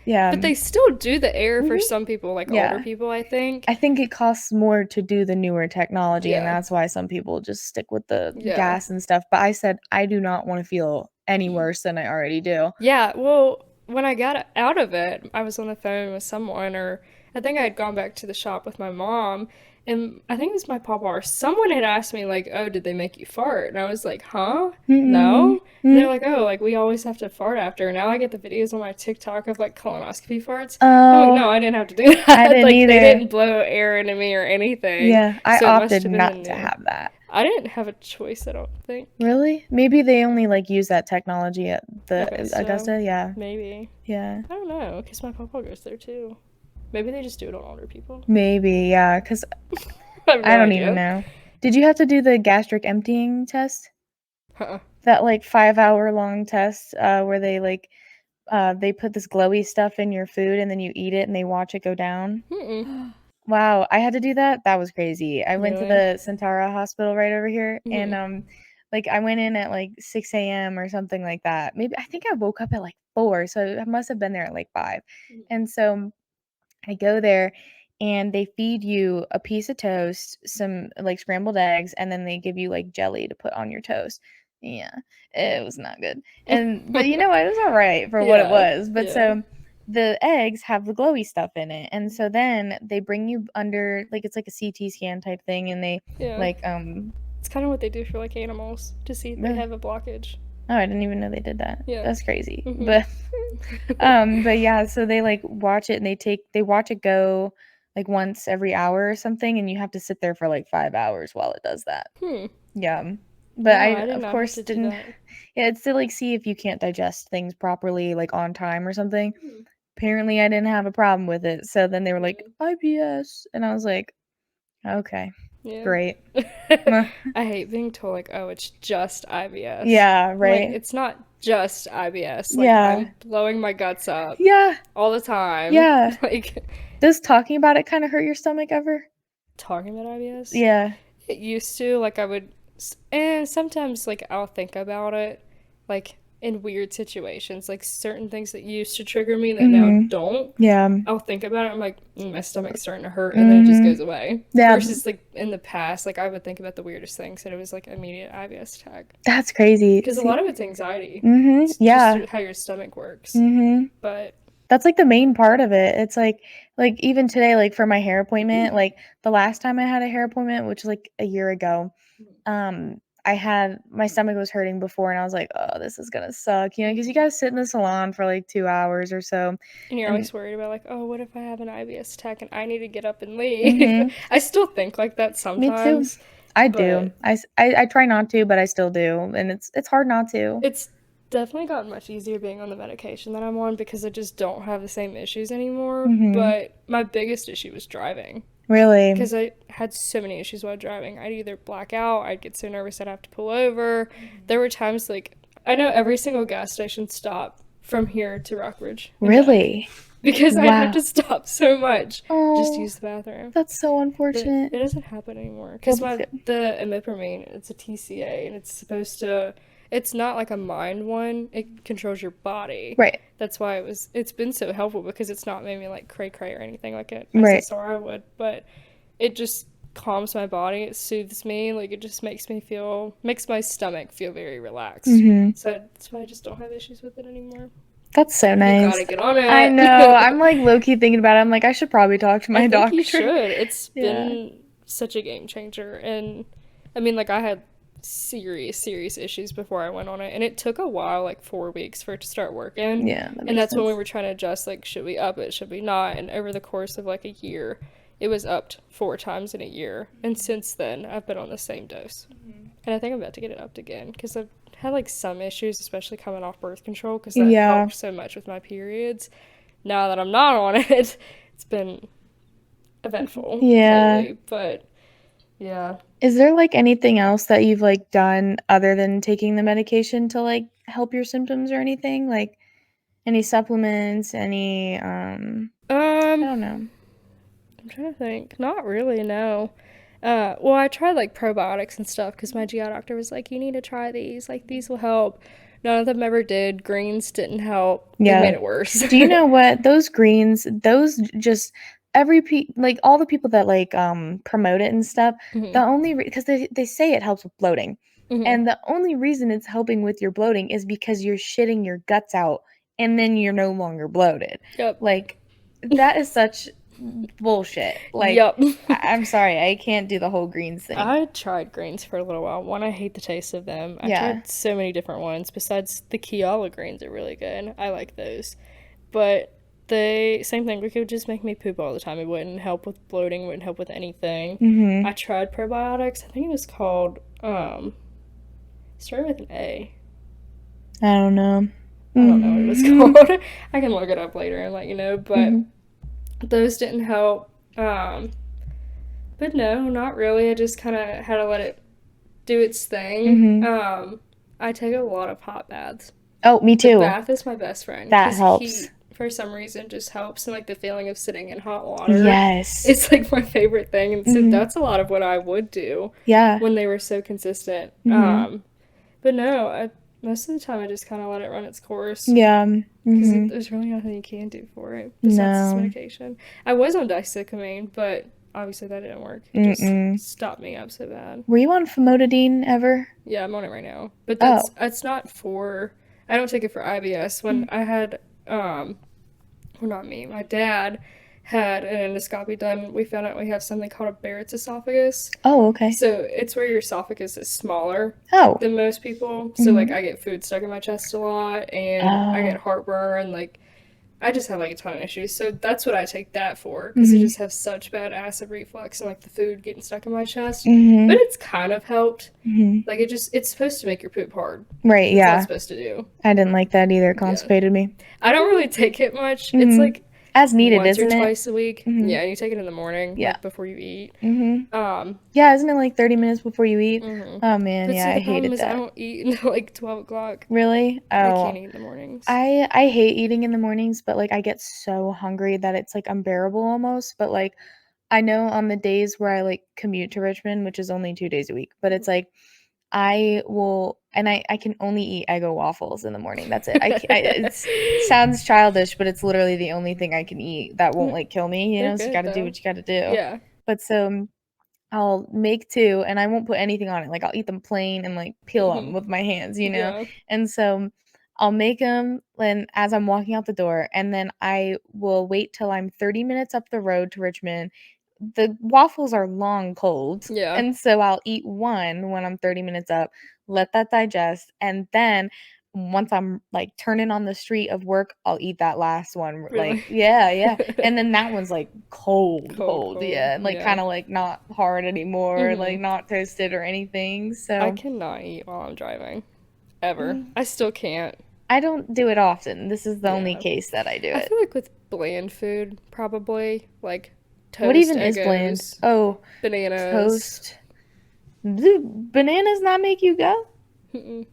[SPEAKER 1] yeah.
[SPEAKER 2] but they still do the air for
[SPEAKER 1] Mhm.
[SPEAKER 2] some people, like older
[SPEAKER 1] Yeah.
[SPEAKER 2] people. I think.
[SPEAKER 1] I think it costs more to do the newer technology, and
[SPEAKER 2] Yeah.
[SPEAKER 1] that's why some people just stick with the
[SPEAKER 2] Yeah.
[SPEAKER 1] gas and stuff. But I said I do not want to feel any worse than I already do.
[SPEAKER 2] Yeah, well, when I got out of it, I was on the phone with someone, or I think I had gone back to the shop with my mom, and I think it was my papa, or someone had asked me, like, oh, did they make you fart? And I was like, huh?
[SPEAKER 1] Mm-mm.
[SPEAKER 2] No? And they're
[SPEAKER 1] Mm.
[SPEAKER 2] like, oh, like, we always have to fart after. Now I get the videos on my TikTok of, like, colonoscopy farts. I'm like,
[SPEAKER 1] Oh,
[SPEAKER 2] no, I didn't have to do
[SPEAKER 1] I
[SPEAKER 2] that.
[SPEAKER 1] didn't
[SPEAKER 2] Like, they
[SPEAKER 1] either.
[SPEAKER 2] didn't blow air into me or anything.
[SPEAKER 1] Yeah, I
[SPEAKER 2] So it must
[SPEAKER 1] opted
[SPEAKER 2] have been the
[SPEAKER 1] not to
[SPEAKER 2] new.
[SPEAKER 1] have that.
[SPEAKER 2] I didn't have a choice, I don't think.
[SPEAKER 1] Really? Maybe they only like use that technology at the
[SPEAKER 2] Augusta,
[SPEAKER 1] Augusta. Yeah,
[SPEAKER 2] maybe.
[SPEAKER 1] yeah,
[SPEAKER 2] I don't know, because my papa goes there too. Maybe they just do it on older people.
[SPEAKER 1] maybe. Yeah, because
[SPEAKER 2] I have
[SPEAKER 1] I
[SPEAKER 2] no
[SPEAKER 1] don't even
[SPEAKER 2] idea.
[SPEAKER 1] know. Did you have to do the gastric emptying test?
[SPEAKER 2] Huh.
[SPEAKER 1] That like 5 hour long test where they put this glowy stuff in your food and then you eat it and they watch it go down.
[SPEAKER 2] Mm-mm.
[SPEAKER 1] Wow, I had to do that. That was crazy. I went to
[SPEAKER 2] Really?
[SPEAKER 1] the Centara hospital right over here and
[SPEAKER 2] Mm-hmm.
[SPEAKER 1] like I went in at like 6 a.m. or something like that. Maybe I think I woke up at like 4, so I must have been there at like 5. And so I go there and they feed you a piece of toast, some like scrambled eggs, and then they give you like jelly to put on your toast. Yeah, it was not good. But you know what? It was all right for what it
[SPEAKER 2] Yeah.
[SPEAKER 1] was. But
[SPEAKER 2] Yeah.
[SPEAKER 1] so the eggs have the glowy stuff in it. And so then they bring you under like it's like a CT scan type thing and they
[SPEAKER 2] Yeah.
[SPEAKER 1] like
[SPEAKER 2] It's kind of what they do for like animals to see if they
[SPEAKER 1] really.
[SPEAKER 2] have a blockage.
[SPEAKER 1] Oh, I didn't even know they did that.
[SPEAKER 2] Yeah.
[SPEAKER 1] That's crazy.
[SPEAKER 2] Mm-hmm.
[SPEAKER 1] But yeah, so they like watch it and they watch it go like once every hour or something, and you have to sit there for like 5 hours while it does that.
[SPEAKER 2] Hmm.
[SPEAKER 1] Yeah. But
[SPEAKER 2] Wow,
[SPEAKER 1] I
[SPEAKER 2] I did
[SPEAKER 1] of
[SPEAKER 2] not have
[SPEAKER 1] course
[SPEAKER 2] to do
[SPEAKER 1] didn't
[SPEAKER 2] that.
[SPEAKER 1] yeah, it's to like see if you can't digest things properly, like on time or something. Apparently I didn't have a problem with it. So then they were like, IBS. And I was like, okay,
[SPEAKER 2] Yeah.
[SPEAKER 1] great.
[SPEAKER 2] I hate being told like, oh, it's just IBS.
[SPEAKER 1] Yeah,
[SPEAKER 2] I'm like,
[SPEAKER 1] right.
[SPEAKER 2] it's not just IBS. Like,
[SPEAKER 1] Yeah.
[SPEAKER 2] I'm blowing my guts up
[SPEAKER 1] Yeah.
[SPEAKER 2] all the time.
[SPEAKER 1] Yeah.
[SPEAKER 2] Like,
[SPEAKER 1] Does talking about it kind of hurt your stomach ever?
[SPEAKER 2] talking about IBS.
[SPEAKER 1] Yeah.
[SPEAKER 2] It used to, like, I would, and sometimes, like, I'll think about it, like, in weird situations, like, certain things that used to trigger me that now
[SPEAKER 1] Mhm.
[SPEAKER 2] don't.
[SPEAKER 1] Yeah.
[SPEAKER 2] I'll think about it, I'm like, my stomach's starting to hurt, and then it just
[SPEAKER 1] Mhm.
[SPEAKER 2] goes away.
[SPEAKER 1] Yeah.
[SPEAKER 2] Versus, like, in the past, like, I would think about the weirdest things, and it was, like, immediate IBS attack.
[SPEAKER 1] That's crazy.
[SPEAKER 2] Because a
[SPEAKER 1] See.
[SPEAKER 2] lot of it's anxiety.
[SPEAKER 1] Mhm.
[SPEAKER 2] It's just
[SPEAKER 1] Yeah.
[SPEAKER 2] how your stomach works.
[SPEAKER 1] Mhm.
[SPEAKER 2] But,
[SPEAKER 1] That's like the main part of it. It's like even today, like for my hair appointment, like the last time I had a hair appointment, which was like a year ago, I had my stomach was hurting before and I was like, oh, this is gonna suck, because you gotta sit in the salon for like 2 hours or so.
[SPEAKER 2] and you're
[SPEAKER 1] And
[SPEAKER 2] always worried about, like, oh, what if I have an IBS attack and I need to get up and leave?
[SPEAKER 1] mhm.
[SPEAKER 2] I still think like that
[SPEAKER 1] Me too.
[SPEAKER 2] sometimes,
[SPEAKER 1] I do.
[SPEAKER 2] but
[SPEAKER 1] I try not to, but I still do. And it's hard not to.
[SPEAKER 2] it's definitely gotten much easier being on the medication that I'm on because I just don't have the same issues anymore.
[SPEAKER 1] Mhm.
[SPEAKER 2] But my biggest issue was driving
[SPEAKER 1] Really.
[SPEAKER 2] because I had so many issues while driving. I'd either black out, I'd get so nervous I'd have to pull over. There were times like I know every single gas station stop from here to Rockbridge and back.
[SPEAKER 1] Really?
[SPEAKER 2] because I'd have to
[SPEAKER 1] Wow.
[SPEAKER 2] stop so much just to
[SPEAKER 1] Oh,
[SPEAKER 2] use the bathroom.
[SPEAKER 1] that's so
[SPEAKER 2] But
[SPEAKER 1] unfortunate.
[SPEAKER 2] it doesn't happen anymore
[SPEAKER 1] Well,
[SPEAKER 2] because
[SPEAKER 1] that's
[SPEAKER 2] my
[SPEAKER 1] good.
[SPEAKER 2] the imipramine, it's a TCA and it's supposed to. It's not like a mind one. It controls your body.
[SPEAKER 1] Right.
[SPEAKER 2] That's why it's been so helpful because it's not made me like cray cray or anything like an
[SPEAKER 1] Right.
[SPEAKER 2] SSRI would, but it just calms my body. It soothes me. Like it just makes my stomach feel very relaxed.
[SPEAKER 1] Mm-hmm.
[SPEAKER 2] So that's why I just don't have issues with it anymore.
[SPEAKER 1] That's so
[SPEAKER 2] You gotta
[SPEAKER 1] nice.
[SPEAKER 2] get on
[SPEAKER 1] I know. I'm
[SPEAKER 2] it.
[SPEAKER 1] like low key thinking about it. I'm like, I should probably talk to
[SPEAKER 2] I
[SPEAKER 1] my
[SPEAKER 2] think you
[SPEAKER 1] doctor.
[SPEAKER 2] should. It's
[SPEAKER 1] Yeah.
[SPEAKER 2] been such a game changer. And I mean, like, I had serious issues before I went on it. And it took a while, like 4 weeks, for it to start working.
[SPEAKER 1] Yeah, that
[SPEAKER 2] And
[SPEAKER 1] makes
[SPEAKER 2] that's when we
[SPEAKER 1] sense.
[SPEAKER 2] were trying to adjust, like, should we up it? Should we not? And over the course of like a year, it was upped 4 times in a year. And since then, I've been on the same dose. And I think I'm about to get it upped again because I've had like some issues, especially coming off birth control, because that
[SPEAKER 1] Yeah.
[SPEAKER 2] helped so much with my periods. Now that I'm not on it, it's been eventful
[SPEAKER 1] Yeah.
[SPEAKER 2] lately, but yeah.
[SPEAKER 1] Is there like anything else that you've like done other than taking the medication to like help your symptoms or anything? Like any supplements, any I
[SPEAKER 2] Um,
[SPEAKER 1] don't know.
[SPEAKER 2] I'm trying to think. Not really, no. Well, I tried like probiotics and stuff because my GI doctor was like, you need to try these. Like, these will help. None of them ever did. Greens didn't help. They
[SPEAKER 1] Yeah.
[SPEAKER 2] made it worse.
[SPEAKER 1] Do you know what? Those greens, those just like all the people that like promote it and stuff,
[SPEAKER 2] hmm
[SPEAKER 1] the only because they say it helps with bloating.
[SPEAKER 2] hmm
[SPEAKER 1] And the only reason it's helping with your bloating is because you're shitting your guts out and then you're no longer bloated.
[SPEAKER 2] Yep.
[SPEAKER 1] Like that is such bullshit. Like
[SPEAKER 2] Yep.
[SPEAKER 1] I'm sorry, I can't do the whole greens thing.
[SPEAKER 2] I tried greens for a little while. One, I hate the taste of them. I
[SPEAKER 1] Yeah.
[SPEAKER 2] tried so many different ones. Besides the Kiala greens are really good. I like those. But they same thing, like it would just make me poop all the time. It wouldn't help with bloating, wouldn't help with anything. I
[SPEAKER 1] Mhm.
[SPEAKER 2] tried probiotics. I think it was called started with an A.
[SPEAKER 1] I don't know.
[SPEAKER 2] I don't know what it was
[SPEAKER 1] Mhm.
[SPEAKER 2] called. I can look it up later and let you know, but
[SPEAKER 1] Mhm.
[SPEAKER 2] those didn't help. But no, not really. I just kind of had to let it do its thing.
[SPEAKER 1] Mhm.
[SPEAKER 2] I take a lot of hot baths.
[SPEAKER 1] Oh, me
[SPEAKER 2] The
[SPEAKER 1] too.
[SPEAKER 2] bath is my best friend
[SPEAKER 1] That
[SPEAKER 2] because
[SPEAKER 1] helps.
[SPEAKER 2] heat, for some reason, just helps. And like the feeling of sitting in hot water,
[SPEAKER 1] Yes.
[SPEAKER 2] it's like my favorite thing. And so
[SPEAKER 1] Mhm.
[SPEAKER 2] that's a lot of what I would do
[SPEAKER 1] Yeah.
[SPEAKER 2] when they were so consistent.
[SPEAKER 1] Mhm.
[SPEAKER 2] But no, most of the time I just kind of let it run its course
[SPEAKER 1] Yeah.
[SPEAKER 2] because
[SPEAKER 1] Mhm.
[SPEAKER 2] there's really nothing you can do for it besides this
[SPEAKER 1] No.
[SPEAKER 2] medication. I was on dicyclomine, but obviously that didn't work. It just
[SPEAKER 1] Mm-mm.
[SPEAKER 2] stopped me up so bad.
[SPEAKER 1] Were you on famotidine ever?
[SPEAKER 2] Yeah, I'm on it right now. But
[SPEAKER 1] Oh.
[SPEAKER 2] that's not for I don't take it for IBS. When
[SPEAKER 1] Mm.
[SPEAKER 2] I had well not me, my dad had an endoscopy done, we found out we have something called a Barrett's esophagus.
[SPEAKER 1] Oh, okay.
[SPEAKER 2] So it's where your esophagus is smaller
[SPEAKER 1] Oh.
[SPEAKER 2] than most people. So like
[SPEAKER 1] Mhm.
[SPEAKER 2] I get food stuck in my chest a lot and I get
[SPEAKER 1] Oh.
[SPEAKER 2] heartburn, like I just have like a ton of issues. So that's what I take that for because I
[SPEAKER 1] Mhm.
[SPEAKER 2] just have such bad acid reflux and like the food getting stuck in my chest. But
[SPEAKER 1] Mhm.
[SPEAKER 2] it's kind of helped.
[SPEAKER 1] Mhm.
[SPEAKER 2] Like it's supposed to make your poop hard.
[SPEAKER 1] Right,
[SPEAKER 2] That's all it's
[SPEAKER 1] yeah.
[SPEAKER 2] supposed to do.
[SPEAKER 1] I didn't like that either.
[SPEAKER 2] Yeah.
[SPEAKER 1] Constipated me.
[SPEAKER 2] I don't really take it much. It's
[SPEAKER 1] Mhm.
[SPEAKER 2] like
[SPEAKER 1] As needed,
[SPEAKER 2] once or
[SPEAKER 1] isn't it?
[SPEAKER 2] twice a week.
[SPEAKER 1] Mhm.
[SPEAKER 2] Yeah, and you take it in the morning,
[SPEAKER 1] Yeah.
[SPEAKER 2] like before you eat.
[SPEAKER 1] Mhm.
[SPEAKER 2] Um,
[SPEAKER 1] Yeah, isn't it like 30 minutes before you eat?
[SPEAKER 2] hmm
[SPEAKER 1] Oh man,
[SPEAKER 2] But
[SPEAKER 1] yeah,
[SPEAKER 2] see,
[SPEAKER 1] I
[SPEAKER 2] the problem
[SPEAKER 1] hated
[SPEAKER 2] is I
[SPEAKER 1] that.
[SPEAKER 2] don't eat until like 12 o'clock.
[SPEAKER 1] Really?
[SPEAKER 2] I can't
[SPEAKER 1] Oh.
[SPEAKER 2] eat in the mornings.
[SPEAKER 1] I hate eating in the mornings, but like I get so hungry that it's like unbearable almost. But like I know on the days where I like commute to Richmond, which is only 2 days a week, but it's like I will, and I can only eat Eggo waffles in the morning. That's it. It's sounds childish, but it's literally the only thing I can eat that won't like kill me.
[SPEAKER 2] They're
[SPEAKER 1] So you
[SPEAKER 2] good
[SPEAKER 1] got to do
[SPEAKER 2] though.
[SPEAKER 1] what you got to do.
[SPEAKER 2] Yeah.
[SPEAKER 1] But so I'll make 2 and I won't put anything on it, like, I'll eat them plain and, like, peel them
[SPEAKER 2] hmm
[SPEAKER 1] with my hands.
[SPEAKER 2] Yeah.
[SPEAKER 1] And so I'll make them when as I'm walking out the door, and then I will wait till I'm 30 minutes up the road to Richmond. The waffles are long cold,
[SPEAKER 2] Yeah.
[SPEAKER 1] and so I'll eat 1 when I'm 30 minutes up, let that digest, and then once I'm, like, turning on the street of work, I'll eat that last one, like
[SPEAKER 2] Really.
[SPEAKER 1] yeah, yeah, and then that one's, like, cold,
[SPEAKER 2] Cold,
[SPEAKER 1] cold,
[SPEAKER 2] cold.
[SPEAKER 1] yeah, and, like,
[SPEAKER 2] Yeah.
[SPEAKER 1] kinda, like, not hard anymore,
[SPEAKER 2] hmm
[SPEAKER 1] like, not toasted or anything,
[SPEAKER 2] I
[SPEAKER 1] so
[SPEAKER 2] cannot eat while I'm driving. Ever.
[SPEAKER 1] mm,
[SPEAKER 2] I still can't.
[SPEAKER 1] I don't do it often. This is the only
[SPEAKER 2] Yeah.
[SPEAKER 1] case that I do
[SPEAKER 2] I
[SPEAKER 1] it.
[SPEAKER 2] feel like with bland food, probably like
[SPEAKER 1] What
[SPEAKER 2] toast,
[SPEAKER 1] even is bland?
[SPEAKER 2] Eggos,
[SPEAKER 1] Oh,
[SPEAKER 2] bananas.
[SPEAKER 1] toast. Do bananas not make you go?
[SPEAKER 2] Mm-mm.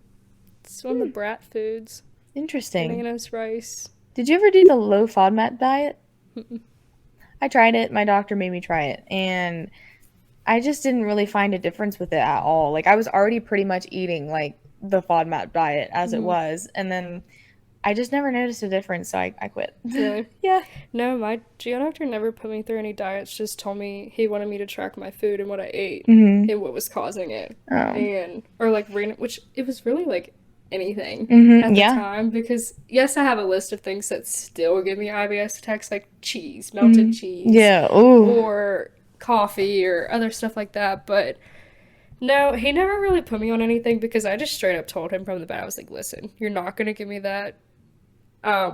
[SPEAKER 2] It's one of the
[SPEAKER 1] Hmm,
[SPEAKER 2] brat foods.
[SPEAKER 1] interesting.
[SPEAKER 2] Bananas, rice.
[SPEAKER 1] Did you ever do the low FODMAP diet? I tried it. My doctor made me try it, and I just didn't really find a difference with it at all. Like I was already pretty much eating like the FODMAP diet as it
[SPEAKER 2] Mm,
[SPEAKER 1] was, and then I just never noticed a difference, so I quit.
[SPEAKER 2] really?
[SPEAKER 1] Yeah.
[SPEAKER 2] No, my GI doctor never put me through any diets, just told me he wanted me to track my food and what I ate
[SPEAKER 1] Mhm.
[SPEAKER 2] and what was causing it.
[SPEAKER 1] Oh.
[SPEAKER 2] And, or like, which it was really like anything
[SPEAKER 1] Mhm.
[SPEAKER 2] at the
[SPEAKER 1] Yeah.
[SPEAKER 2] time because, yes, I have a list of things that still give me IBS attacks, like cheese, melted
[SPEAKER 1] Mhm.
[SPEAKER 2] cheese,
[SPEAKER 1] Yeah. Ooh.
[SPEAKER 2] or coffee or other stuff like that. But no, he never really put me on anything because I just straight up told him from the bat, I was like, listen, you're not going to give me that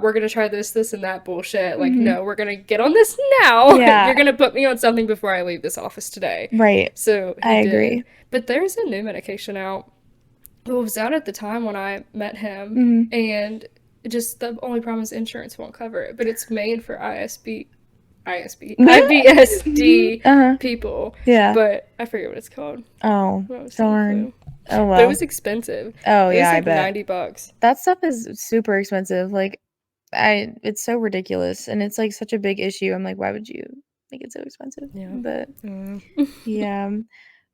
[SPEAKER 2] we're gonna try this, this, and that bullshit. Like,
[SPEAKER 1] Mhm.
[SPEAKER 2] no, we're gonna get on this now.
[SPEAKER 1] Yeah.
[SPEAKER 2] You're gonna put me on something before I leave this office today.
[SPEAKER 1] Right.
[SPEAKER 2] So
[SPEAKER 1] I
[SPEAKER 2] he did.
[SPEAKER 1] agree.
[SPEAKER 2] But there's a new medication out. It was out at the time when I met him,
[SPEAKER 1] Mhm.
[SPEAKER 2] and just the only problem is insurance won't cover it. But it's made for IBSD
[SPEAKER 1] Uh-huh.
[SPEAKER 2] people.
[SPEAKER 1] Yeah.
[SPEAKER 2] But I forget what it's called.
[SPEAKER 1] Oh,
[SPEAKER 2] I always have a
[SPEAKER 1] darn.
[SPEAKER 2] clue.
[SPEAKER 1] Oh
[SPEAKER 2] But it
[SPEAKER 1] well.
[SPEAKER 2] was expensive.
[SPEAKER 1] Oh
[SPEAKER 2] It was
[SPEAKER 1] yeah, I
[SPEAKER 2] like
[SPEAKER 1] bet.
[SPEAKER 2] $90.
[SPEAKER 1] That stuff is super expensive. Like I it's so ridiculous and it's like such a big issue. I'm like, why would you make it so expensive?
[SPEAKER 2] Yeah.
[SPEAKER 1] But
[SPEAKER 2] Mm.
[SPEAKER 1] yeah.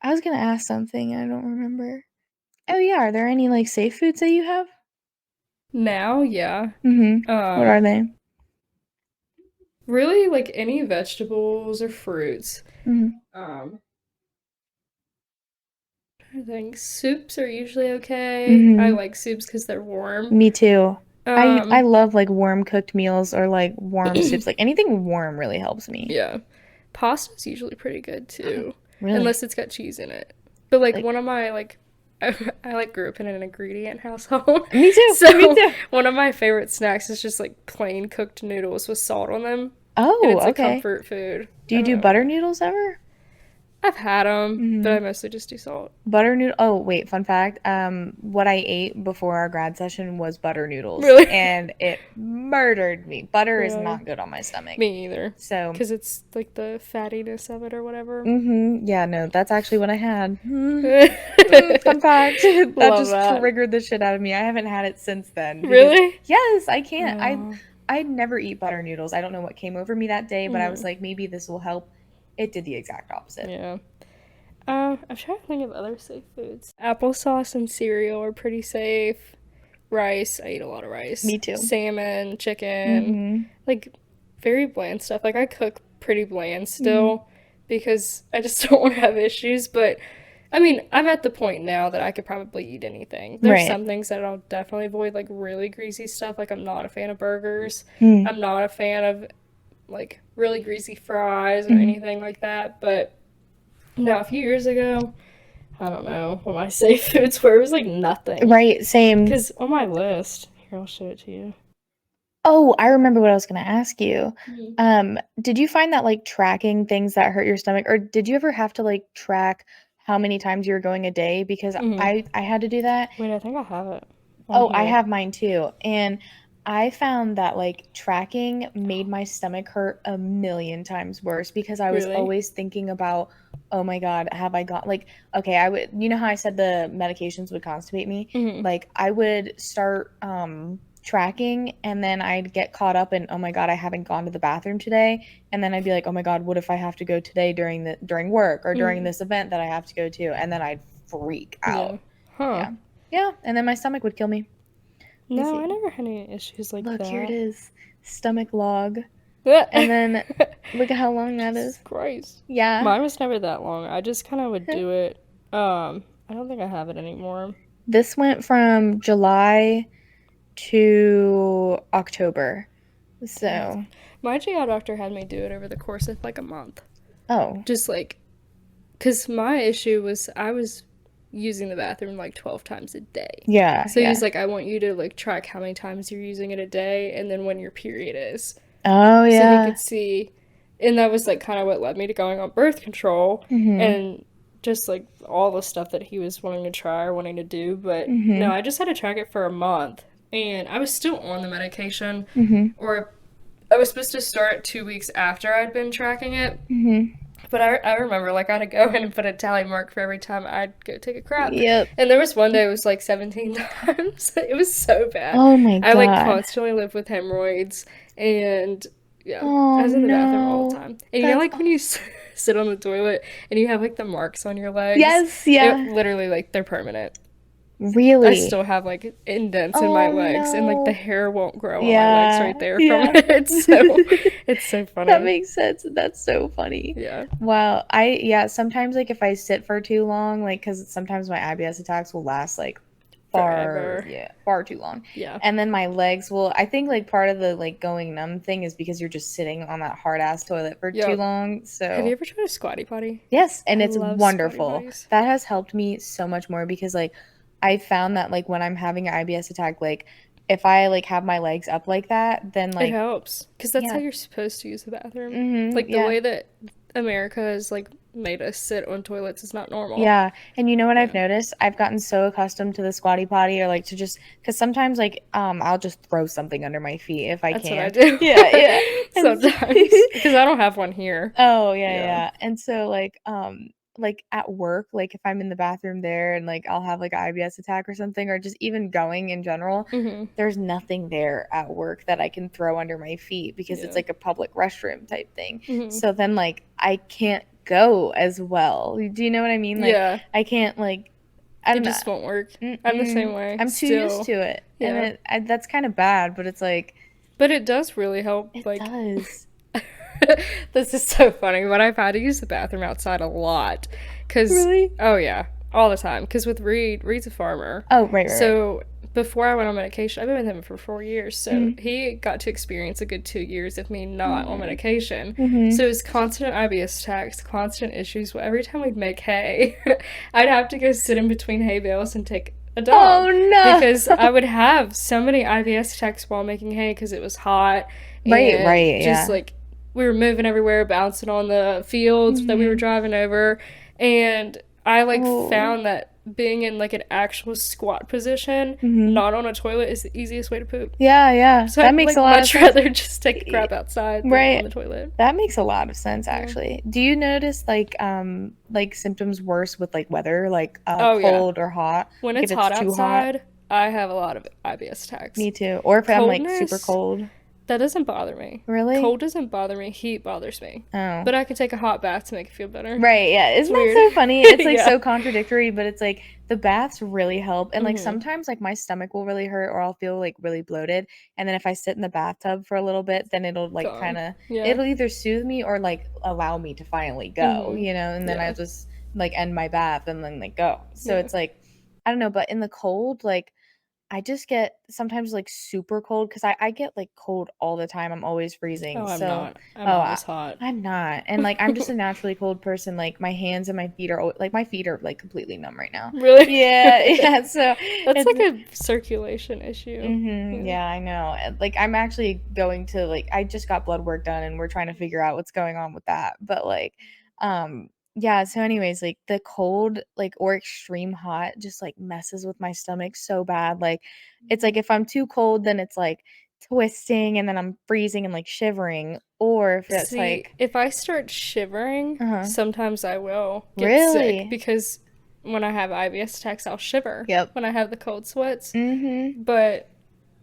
[SPEAKER 1] I was gonna ask something, I don't remember. Oh yeah, are there any like safe foods that you have?
[SPEAKER 2] Now, yeah.
[SPEAKER 1] Mm-hmm. What are
[SPEAKER 2] Um,
[SPEAKER 1] they?
[SPEAKER 2] really like any vegetables or fruits.
[SPEAKER 1] Mm-hmm.
[SPEAKER 2] Um, I think soups are usually okay. I
[SPEAKER 1] Mm-hmm.
[SPEAKER 2] like soups because they're warm.
[SPEAKER 1] Me too. I
[SPEAKER 2] Um,
[SPEAKER 1] love like warm cooked meals or like warm soups. Like anything warm really helps me.
[SPEAKER 2] yeah. Pasta's usually pretty good too,
[SPEAKER 1] Really?
[SPEAKER 2] unless it's got cheese in it. But like
[SPEAKER 1] Like
[SPEAKER 2] one of my like I like grew up in an ingredient household.
[SPEAKER 1] me too. Me
[SPEAKER 2] So
[SPEAKER 1] too.
[SPEAKER 2] one of my favorite snacks is just like plain cooked noodles with salt on them. And
[SPEAKER 1] Oh,
[SPEAKER 2] it's a
[SPEAKER 1] okay.
[SPEAKER 2] comfort food.
[SPEAKER 1] Do
[SPEAKER 2] I
[SPEAKER 1] you
[SPEAKER 2] don't
[SPEAKER 1] do
[SPEAKER 2] know.
[SPEAKER 1] butter noodles ever?
[SPEAKER 2] I've had them, but I
[SPEAKER 1] Mm-hmm.
[SPEAKER 2] mostly just do salt.
[SPEAKER 1] Butter noodle. Oh, wait, fun fact. What I ate before our grad session was butter noodles,
[SPEAKER 2] Really?
[SPEAKER 1] and it murdered me. Butter is
[SPEAKER 2] Really?
[SPEAKER 1] not good on my stomach.
[SPEAKER 2] Me either.
[SPEAKER 1] So,
[SPEAKER 2] Because it's like the fattiness of it or whatever.
[SPEAKER 1] yeah, no, that's actually what I had. Fun
[SPEAKER 2] Love
[SPEAKER 1] fact. That just
[SPEAKER 2] that.
[SPEAKER 1] triggered the shit out of me. I haven't had it since then because,
[SPEAKER 2] Really?
[SPEAKER 1] yes, I can't.
[SPEAKER 2] Oh.
[SPEAKER 1] I'd never eat butter noodles. I don't know what came over me that day, but I was
[SPEAKER 2] Mm,
[SPEAKER 1] like, maybe this will help. It did the exact opposite.
[SPEAKER 2] yeah. I'm trying to think of other safe foods. Applesauce and cereal are pretty safe. Rice, I eat a lot of rice.
[SPEAKER 1] Me too.
[SPEAKER 2] Salmon, chicken,
[SPEAKER 1] Mm-hmm.
[SPEAKER 2] like very bland stuff. Like I cook pretty bland
[SPEAKER 1] Mm-hmm.
[SPEAKER 2] still because I just don't want to have issues. But I mean, I'm at the point now that I could probably eat anything. There's
[SPEAKER 1] Right.
[SPEAKER 2] some things that I'll definitely avoid, like really greasy stuff. Like I'm not a fan of burgers.
[SPEAKER 1] Mm-hmm.
[SPEAKER 2] I'm not a fan of like really greasy fries or anything like that. But no, a few years ago, I don't know what my safe foods were. It was like nothing.
[SPEAKER 1] Right, same.
[SPEAKER 2] Because on my list, here, I'll show it to you.
[SPEAKER 1] Oh, I remember what I was gonna ask you.
[SPEAKER 2] Mhm.
[SPEAKER 1] Did you find that like tracking things that hurt your stomach, or did you ever have to like track how many times you were going a day? Because
[SPEAKER 2] Hmm.
[SPEAKER 1] I had to do that.
[SPEAKER 2] Wait, I think I have it on
[SPEAKER 1] Oh, I
[SPEAKER 2] here.
[SPEAKER 1] have mine too. And I found that like tracking made my stomach hurt a million times worse because I was
[SPEAKER 2] Really?
[SPEAKER 1] always thinking about, oh my God, have I got like, okay, I would, you know how I said the medications would constipate me?
[SPEAKER 2] Hmm.
[SPEAKER 1] Like I would start tracking and then I'd get caught up in, oh my God, I haven't gone to the bathroom today. And then I'd be like, oh my God, what if I have to go today during work or during
[SPEAKER 2] Hmm.
[SPEAKER 1] this event that I have to go to? And then I'd freak
[SPEAKER 2] Yeah.
[SPEAKER 1] out.
[SPEAKER 2] Huh.
[SPEAKER 1] Yeah. Yeah. And then my stomach would kill me. Let me
[SPEAKER 2] No, I
[SPEAKER 1] see.
[SPEAKER 2] never had any issues like
[SPEAKER 1] Look, here it
[SPEAKER 2] that.
[SPEAKER 1] is. Stomach log. And then look at how long that
[SPEAKER 2] Jesus
[SPEAKER 1] is.
[SPEAKER 2] Christ.
[SPEAKER 1] Yeah.
[SPEAKER 2] Mine was never that long. I just kind of would do it. I don't think I have it anymore.
[SPEAKER 1] This went from July to October.
[SPEAKER 2] Dang.
[SPEAKER 1] So,
[SPEAKER 2] My GI doctor had me do it over the course of like a month.
[SPEAKER 1] oh,
[SPEAKER 2] Just like, because my issue was I was using the bathroom like 12 times a day.
[SPEAKER 1] yeah,
[SPEAKER 2] So
[SPEAKER 1] yeah.
[SPEAKER 2] he's like, I want you to like track how many times you're using it a day and then when your period is.
[SPEAKER 1] Oh,
[SPEAKER 2] So he
[SPEAKER 1] yeah.
[SPEAKER 2] could see, and that was like kind of what led me to going on birth control
[SPEAKER 1] Mm-hmm.
[SPEAKER 2] and just like all the stuff that he was wanting to try or wanting to do. But no,
[SPEAKER 1] Mm-hmm.
[SPEAKER 2] I just had to track it for a month and I was still on the medication,
[SPEAKER 1] Mm-hmm.
[SPEAKER 2] or I was supposed to start 2 weeks after I'd been tracking it.
[SPEAKER 1] Mm-hmm.
[SPEAKER 2] But I remember, like, I had to go in and put a tally mark for every time I'd go take a crap.
[SPEAKER 1] Yep.
[SPEAKER 2] And there was one day it was like 17 times. It was so bad.
[SPEAKER 1] Oh my
[SPEAKER 2] I, like,
[SPEAKER 1] God.
[SPEAKER 2] constantly lived with hemorrhoids. And, yeah, I
[SPEAKER 1] Oh
[SPEAKER 2] was in the bathroom all the
[SPEAKER 1] no.
[SPEAKER 2] time. And you know,
[SPEAKER 1] That's
[SPEAKER 2] like, when you sit on the toilet and you have, like, the marks on your legs?
[SPEAKER 1] yes,
[SPEAKER 2] It
[SPEAKER 1] yeah.
[SPEAKER 2] literally, like, they're permanent. I
[SPEAKER 1] Really?
[SPEAKER 2] still have like indents in my
[SPEAKER 1] Oh
[SPEAKER 2] legs and like the
[SPEAKER 1] no.
[SPEAKER 2] hair won't grow on my legs
[SPEAKER 1] Yeah,
[SPEAKER 2] right there from
[SPEAKER 1] yeah.
[SPEAKER 2] it. It's so
[SPEAKER 1] That
[SPEAKER 2] funny.
[SPEAKER 1] makes sense. That's so funny.
[SPEAKER 2] Yeah.
[SPEAKER 1] Wow. Yeah, sometimes like if I sit for too long, like because sometimes my IBS attacks will last like
[SPEAKER 2] Forever.
[SPEAKER 1] far too long.
[SPEAKER 2] Yeah.
[SPEAKER 1] And then my legs will, I think like part of the like going numb thing is because you're just sitting on that hard ass toilet for too
[SPEAKER 2] Yep.
[SPEAKER 1] long.
[SPEAKER 2] Have you
[SPEAKER 1] So
[SPEAKER 2] ever tried a squatty potty?
[SPEAKER 1] yes, and
[SPEAKER 2] I
[SPEAKER 1] it's
[SPEAKER 2] love squatty
[SPEAKER 1] wonderful.
[SPEAKER 2] potties.
[SPEAKER 1] That has helped me so much more because like I found that like when I'm having an IBS attack, like if I like have my legs up like that, then
[SPEAKER 2] It
[SPEAKER 1] like
[SPEAKER 2] helps because that's how
[SPEAKER 1] yeah,
[SPEAKER 2] you're supposed to use the bathroom.
[SPEAKER 1] mm-hmm,
[SPEAKER 2] Like the
[SPEAKER 1] yeah.
[SPEAKER 2] way that America has like made us sit on toilets is not normal.
[SPEAKER 1] Yeah, and you know what I've
[SPEAKER 2] Yeah.
[SPEAKER 1] noticed? I've gotten so accustomed to the squatty potty or like to just because sometimes like I'll just throw something under my feet if I
[SPEAKER 2] That's what I
[SPEAKER 1] can.
[SPEAKER 2] do
[SPEAKER 1] Yeah, yeah. And
[SPEAKER 2] sometimes because I don't have one here.
[SPEAKER 1] oh yeah,
[SPEAKER 2] Yeah.
[SPEAKER 1] yeah. And so like at work, like if I'm in the bathroom there and like I'll have like an IBS attack or something, or just even going in general,
[SPEAKER 2] Mm-hmm.
[SPEAKER 1] there's nothing there at work that I can throw under my feet because it's
[SPEAKER 2] Yeah.
[SPEAKER 1] like a public restroom type thing.
[SPEAKER 2] Mm-hmm.
[SPEAKER 1] So then like I can't go as well. Do you know what I mean? Like
[SPEAKER 2] Yeah.
[SPEAKER 1] I can't like I
[SPEAKER 2] It
[SPEAKER 1] don't know.
[SPEAKER 2] just won't work. I'm the same
[SPEAKER 1] Mm-mm.
[SPEAKER 2] way
[SPEAKER 1] I'm too used
[SPEAKER 2] still.
[SPEAKER 1] to it, and
[SPEAKER 2] Yeah.
[SPEAKER 1] that's kind of bad. But it's like
[SPEAKER 2] But it does really help.
[SPEAKER 1] it
[SPEAKER 2] Like,
[SPEAKER 1] does.
[SPEAKER 2] this is so funny, but I've had to use the bathroom outside a lot. Because,
[SPEAKER 1] Really?
[SPEAKER 2] oh yeah, all the time. Because with Reed's a farmer.
[SPEAKER 1] Oh, right, right, right.
[SPEAKER 2] So before I went on medication, I've been with him for 4 years. So
[SPEAKER 1] Mm-hmm.
[SPEAKER 2] he got to experience a good 2 years of me not on medication.
[SPEAKER 1] Mm-hmm.
[SPEAKER 2] So it was constant IBS attacks, constant issues. Well, every time we'd make hay, I'd have to go sit in between hay bales and take a dump
[SPEAKER 1] Oh
[SPEAKER 2] because I
[SPEAKER 1] no.
[SPEAKER 2] would have so many IBS attacks while making hay because it was hot
[SPEAKER 1] Right,
[SPEAKER 2] and
[SPEAKER 1] right,
[SPEAKER 2] just
[SPEAKER 1] yeah.
[SPEAKER 2] like we were moving everywhere, bouncing on the fields that we were
[SPEAKER 1] Mm-hmm.
[SPEAKER 2] driving over. And I like
[SPEAKER 1] Oh.
[SPEAKER 2] found that being in like an actual squat position,
[SPEAKER 1] Mm-hmm.
[SPEAKER 2] not on a toilet, is the easiest way to poop.
[SPEAKER 1] Yeah, yeah.
[SPEAKER 2] So
[SPEAKER 1] That
[SPEAKER 2] I'd
[SPEAKER 1] makes a
[SPEAKER 2] like
[SPEAKER 1] lot of
[SPEAKER 2] much
[SPEAKER 1] sense.
[SPEAKER 2] rather just take a
[SPEAKER 1] Y-
[SPEAKER 2] crap outside than on
[SPEAKER 1] Right.
[SPEAKER 2] the toilet.
[SPEAKER 1] That makes a lot of sense
[SPEAKER 2] Yeah.
[SPEAKER 1] actually. Do you notice like symptoms worse with like weather, like
[SPEAKER 2] Oh yeah.
[SPEAKER 1] cold or hot?
[SPEAKER 2] When
[SPEAKER 1] Like if
[SPEAKER 2] it's
[SPEAKER 1] it's
[SPEAKER 2] hot
[SPEAKER 1] too hot?
[SPEAKER 2] outside, I have a lot of IBS attacks.
[SPEAKER 1] Me too. Or if I'm like super
[SPEAKER 2] Coldness,
[SPEAKER 1] cold.
[SPEAKER 2] that doesn't bother me.
[SPEAKER 1] Really?
[SPEAKER 2] Cold doesn't bother me. Heat bothers me.
[SPEAKER 1] Oh.
[SPEAKER 2] But I could take a hot bath to make it feel better.
[SPEAKER 1] Right, yeah.
[SPEAKER 2] It's
[SPEAKER 1] Isn't that
[SPEAKER 2] weird.
[SPEAKER 1] so funny? It's like
[SPEAKER 2] Yeah.
[SPEAKER 1] so contradictory, but it's like the baths really help. And like
[SPEAKER 2] Mhm.
[SPEAKER 1] sometimes like my stomach will really hurt or I'll feel like really bloated. And then if I sit in the bathtub for a little bit, then it'll like kind
[SPEAKER 2] Gone.
[SPEAKER 1] of
[SPEAKER 2] Yeah.
[SPEAKER 1] it'll either soothe me or like allow me to finally go,
[SPEAKER 2] Mhm.
[SPEAKER 1] and then I
[SPEAKER 2] Yeah.
[SPEAKER 1] just like end my bath and then like go. So
[SPEAKER 2] Yeah.
[SPEAKER 1] it's like I don't know, but in the cold, like I just get sometimes like super cold because I get like cold all the time. I'm always freezing.
[SPEAKER 2] Oh, I'm
[SPEAKER 1] So,
[SPEAKER 2] not. I'm
[SPEAKER 1] oh,
[SPEAKER 2] always hot.
[SPEAKER 1] I'm not. And like I'm just a naturally cold person. Like my hands and my feet are like my feet are like completely numb right now.
[SPEAKER 2] Really?
[SPEAKER 1] Yeah, yeah. So
[SPEAKER 2] That's
[SPEAKER 1] it's
[SPEAKER 2] like a circulation issue. Yeah.
[SPEAKER 1] yeah, I know. Like I'm actually going to like I just got blood work done and we're trying to figure out what's going on with that. But like yeah, so anyways, like the cold like or extreme hot just like messes with my stomach so bad. Like it's like if I'm too cold then it's like twisting and then I'm freezing and like shivering or if it's
[SPEAKER 2] See,
[SPEAKER 1] like
[SPEAKER 2] if I start shivering,
[SPEAKER 1] uh-huh.
[SPEAKER 2] sometimes I will get sick
[SPEAKER 1] Really?
[SPEAKER 2] because when I have IBS attacks, I'll shiver
[SPEAKER 1] Yep.
[SPEAKER 2] when I have the cold sweats.
[SPEAKER 1] Mhm.
[SPEAKER 2] But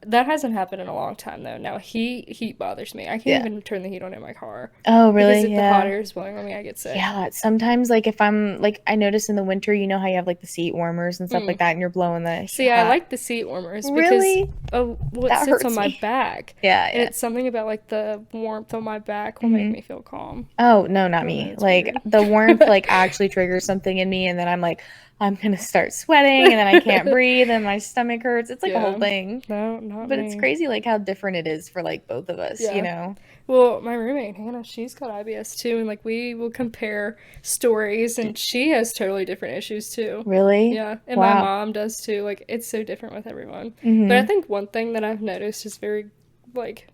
[SPEAKER 2] that hasn't happened in a long time though. Now heat bothers me. I can't
[SPEAKER 1] Yeah.
[SPEAKER 2] even turn the heat on in my car
[SPEAKER 1] Oh,
[SPEAKER 2] because
[SPEAKER 1] really?
[SPEAKER 2] if the hot
[SPEAKER 1] Yeah.
[SPEAKER 2] air is blowing on me, I get sick.
[SPEAKER 1] Yeah, sometimes, like, if I'm like, I notice in the winter, you know how you have, like, the seat warmers and stuff like
[SPEAKER 2] Mm.
[SPEAKER 1] that, and you're blowing the
[SPEAKER 2] See, I
[SPEAKER 1] hot
[SPEAKER 2] like the seat warmers because
[SPEAKER 1] really?
[SPEAKER 2] well, it
[SPEAKER 1] That
[SPEAKER 2] sits on
[SPEAKER 1] hurts
[SPEAKER 2] my
[SPEAKER 1] me.
[SPEAKER 2] back,
[SPEAKER 1] Yeah,
[SPEAKER 2] and
[SPEAKER 1] yeah.
[SPEAKER 2] it's something about like the warmth on my back will make
[SPEAKER 1] Mhm.
[SPEAKER 2] me feel calm.
[SPEAKER 1] Oh, no, not
[SPEAKER 2] I don't know,
[SPEAKER 1] me.
[SPEAKER 2] it's
[SPEAKER 1] Like,
[SPEAKER 2] weird.
[SPEAKER 1] the warmth, like, actually triggers something in me, and then I'm like, I'm gonna start sweating, and then I can't breathe, and my stomach hurts. It's like a whole
[SPEAKER 2] Yeah.
[SPEAKER 1] thing.
[SPEAKER 2] No, not
[SPEAKER 1] But it's
[SPEAKER 2] me.
[SPEAKER 1] crazy, like, how different it is for, like, both of us, you
[SPEAKER 2] Yeah.
[SPEAKER 1] know?
[SPEAKER 2] Well, my roommate Hannah, she's got IBS too, and like we will compare stories, and she has totally different issues too.
[SPEAKER 1] Really?
[SPEAKER 2] Yeah, and my
[SPEAKER 1] Wow.
[SPEAKER 2] mom does too. Like it's so different with everyone. But I
[SPEAKER 1] Mhm.
[SPEAKER 2] think one thing that I've noticed is very like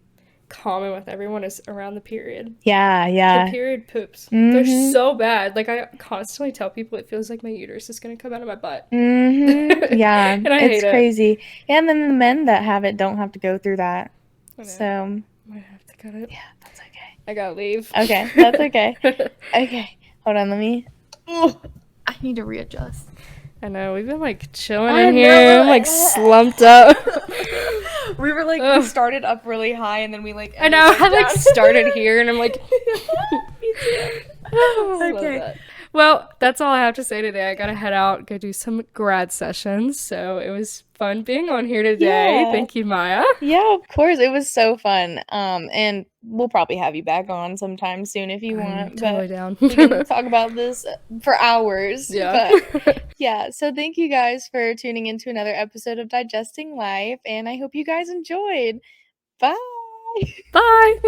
[SPEAKER 2] common with everyone is around the period.
[SPEAKER 1] Yeah,
[SPEAKER 2] The
[SPEAKER 1] yeah.
[SPEAKER 2] period poops. They're
[SPEAKER 1] Mhm.
[SPEAKER 2] so bad. Like I constantly tell people it feels like my uterus is gonna come out of my butt.
[SPEAKER 1] Mhm. Yeah,
[SPEAKER 2] And I
[SPEAKER 1] it's
[SPEAKER 2] hate it.
[SPEAKER 1] crazy. Yeah, and then the men that have it don't have to go through that.
[SPEAKER 2] I know.
[SPEAKER 1] So,
[SPEAKER 2] Might have to cut it.
[SPEAKER 1] yeah, that's okay.
[SPEAKER 2] I gotta leave.
[SPEAKER 1] Okay, that's okay. Okay. Hold on, let me. Oh, I need to readjust.
[SPEAKER 2] I know, we've been like chilling
[SPEAKER 1] I
[SPEAKER 2] in here. I'm like slumped
[SPEAKER 1] know.
[SPEAKER 2] up.
[SPEAKER 1] We were like, we
[SPEAKER 2] Ugh.
[SPEAKER 1] started up really high and then we like
[SPEAKER 2] I
[SPEAKER 1] ended
[SPEAKER 2] know,
[SPEAKER 1] back
[SPEAKER 2] I like
[SPEAKER 1] down.
[SPEAKER 2] started here and I'm like,
[SPEAKER 1] Me too.
[SPEAKER 2] I love
[SPEAKER 1] Okay.
[SPEAKER 2] that. Well, that's all I have to say today. I gotta head out, go do some grad sessions. So it was fun being on here today.
[SPEAKER 1] Yeah.
[SPEAKER 2] Thank you, Maya.
[SPEAKER 1] Yeah, of course. It was so fun. And we'll probably have you back on sometime soon if you
[SPEAKER 2] I'm
[SPEAKER 1] want, but
[SPEAKER 2] totally down.
[SPEAKER 1] we can talk about this for hours.
[SPEAKER 2] Yeah.
[SPEAKER 1] But yeah, so thank you guys for tuning into another episode of Digesting Life, and I hope you guys enjoyed. Bye.
[SPEAKER 2] Bye.